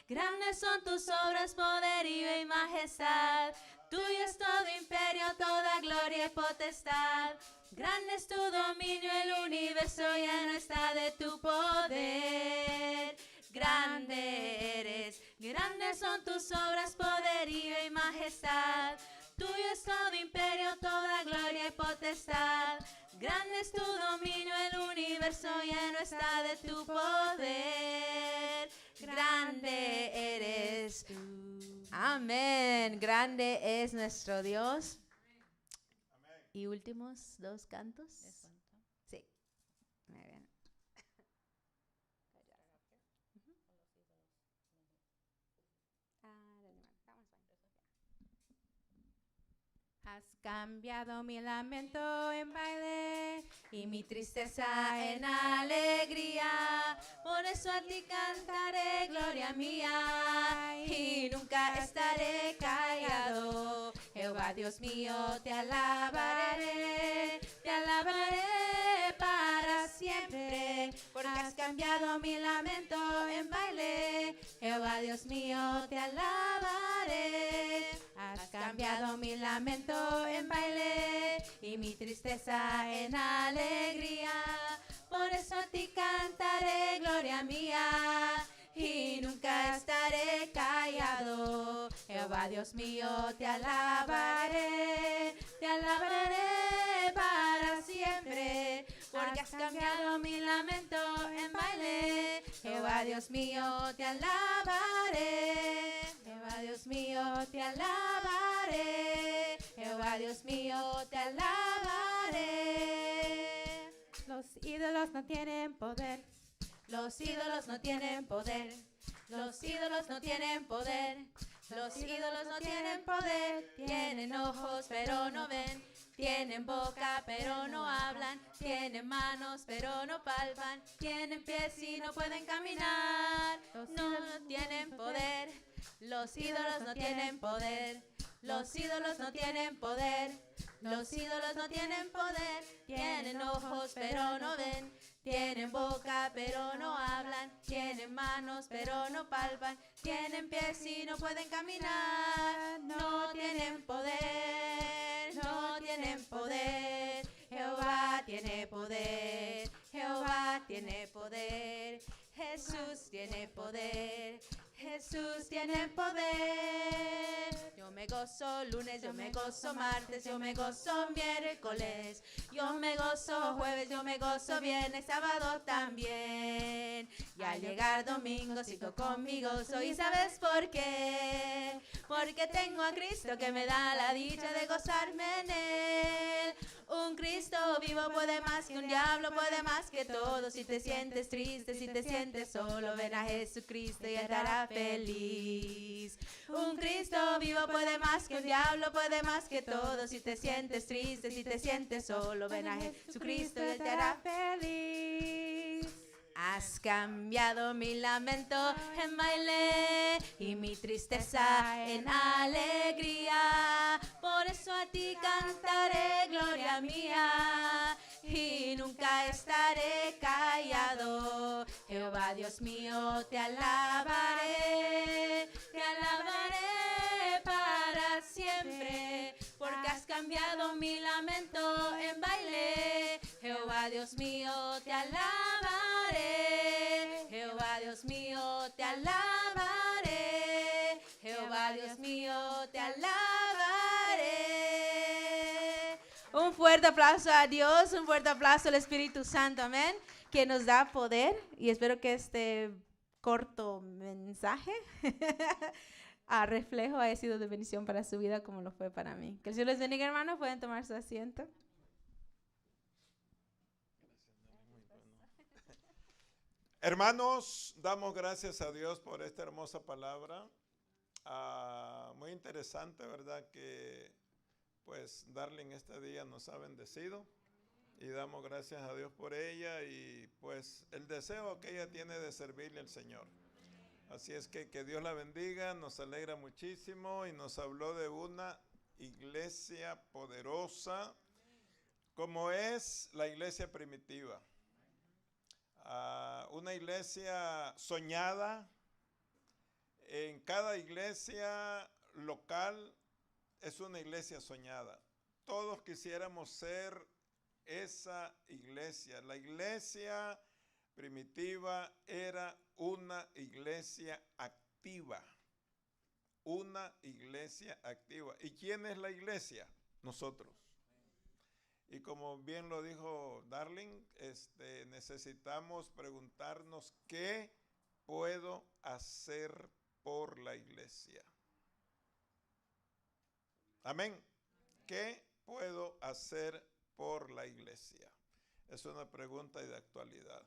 Grandes son tus obras, poderío y majestad. Tuyo es todo imperio, toda gloria y potestad. Grande es tu dominio, el universo lleno está de tu poder. Grande eres, grandes son tus obras, poderío y majestad. Tuyo es todo imperio, toda gloria y potestad. Grande es tu dominio, el universo lleno está de tu poder. Grande eres tú. Amén. Grande es nuestro Dios. ¿Y últimos 2 cantos? Sí. Muy bien. Has cambiado mi lamento en baile y mi tristeza en alegría. Por eso a ti cantaré, gloria mía, y nunca estaré callado. Jehová Dios mío, te alabaré para siempre. Porque has cambiado mi lamento en baile. Jehová Dios mío, te alabaré. Has cambiado mi lamento en baile y mi tristeza en alegría. Por eso a ti cantaré, gloria mía, y nunca estaré callado. Jehová Dios mío, te alabaré para siempre. Porque has cambiado mi lamento en baile. Jehová Dios mío, te alabaré. Jehová Dios mío, te alabaré. Jehová Dios mío, te alabaré. Los ídolos no tienen poder. Los ídolos no tienen poder. Los ídolos no tienen poder. Los ídolos no tienen poder. Tienen ojos pero no ven. Tienen boca pero no hablan. Tienen manos pero no palpan. Tienen pies y no pueden caminar. No tienen poder. Los ídolos no tienen poder. Los ídolos no tienen poder. Los ídolos no tienen poder. Tienen ojos pero no ven. Tienen boca pero no hablan. Tienen manos pero no palpan. Tienen pies y no pueden caminar. No tienen poder. No tienen poder. Jehová tiene poder. Jehová tiene poder. Jesús tiene poder. Jesús tiene poder. Yo me gozo lunes, yo me gozo martes, yo me gozo miércoles, yo me gozo jueves, yo me gozo viernes, sábado también. Y al llegar domingo sigo conmigo, ¿y sabes por qué? Porque tengo a Cristo que me da la dicha de gozarme en Él. Un Cristo vivo puede más que un diablo, puede más que todo. Si te sientes triste, si te sientes solo, ven a Jesucristo y Él te hará feliz. Un Cristo vivo puede más que un diablo, puede más que todo. Si te sientes triste, si te sientes solo, ven a Jesucristo y Él te hará feliz. Has cambiado mi lamento en baile y mi tristeza en alegría. Por eso a ti cantaré, gloria mía, y nunca estaré callado. Jehová Dios mío, te alabaré para siempre. Porque has cambiado mi lamento en baile. Jehová Dios mío, te alabaré. Jehová Dios mío, te alabaré. Jehová Dios mío, te alabaré. Un fuerte aplauso a Dios, un fuerte aplauso al Espíritu Santo, amén, que nos da poder. Y espero que este corto mensaje a reflejo haya sido de bendición para su vida como lo fue para mí. Que el Señor les bendiga, hermanos. Pueden tomar su asiento. Hermanos, damos gracias a Dios por esta hermosa palabra. Muy interesante, ¿verdad? Que pues darle en este día nos ha bendecido y damos gracias a Dios por ella y pues el deseo que ella tiene de servirle al Señor. Así es que Dios la bendiga, nos alegra muchísimo y nos habló de una iglesia poderosa como es la iglesia primitiva. Una iglesia soñada. En cada iglesia local es una iglesia soñada. Todos quisiéramos ser esa iglesia. La iglesia primitiva era una iglesia activa. una iglesia activa. ¿Y quién es la iglesia? Nosotros. Y como bien lo dijo Darling, necesitamos preguntarnos qué puedo hacer por la iglesia. Amén. ¿Qué puedo hacer por la iglesia? Es una pregunta de actualidad.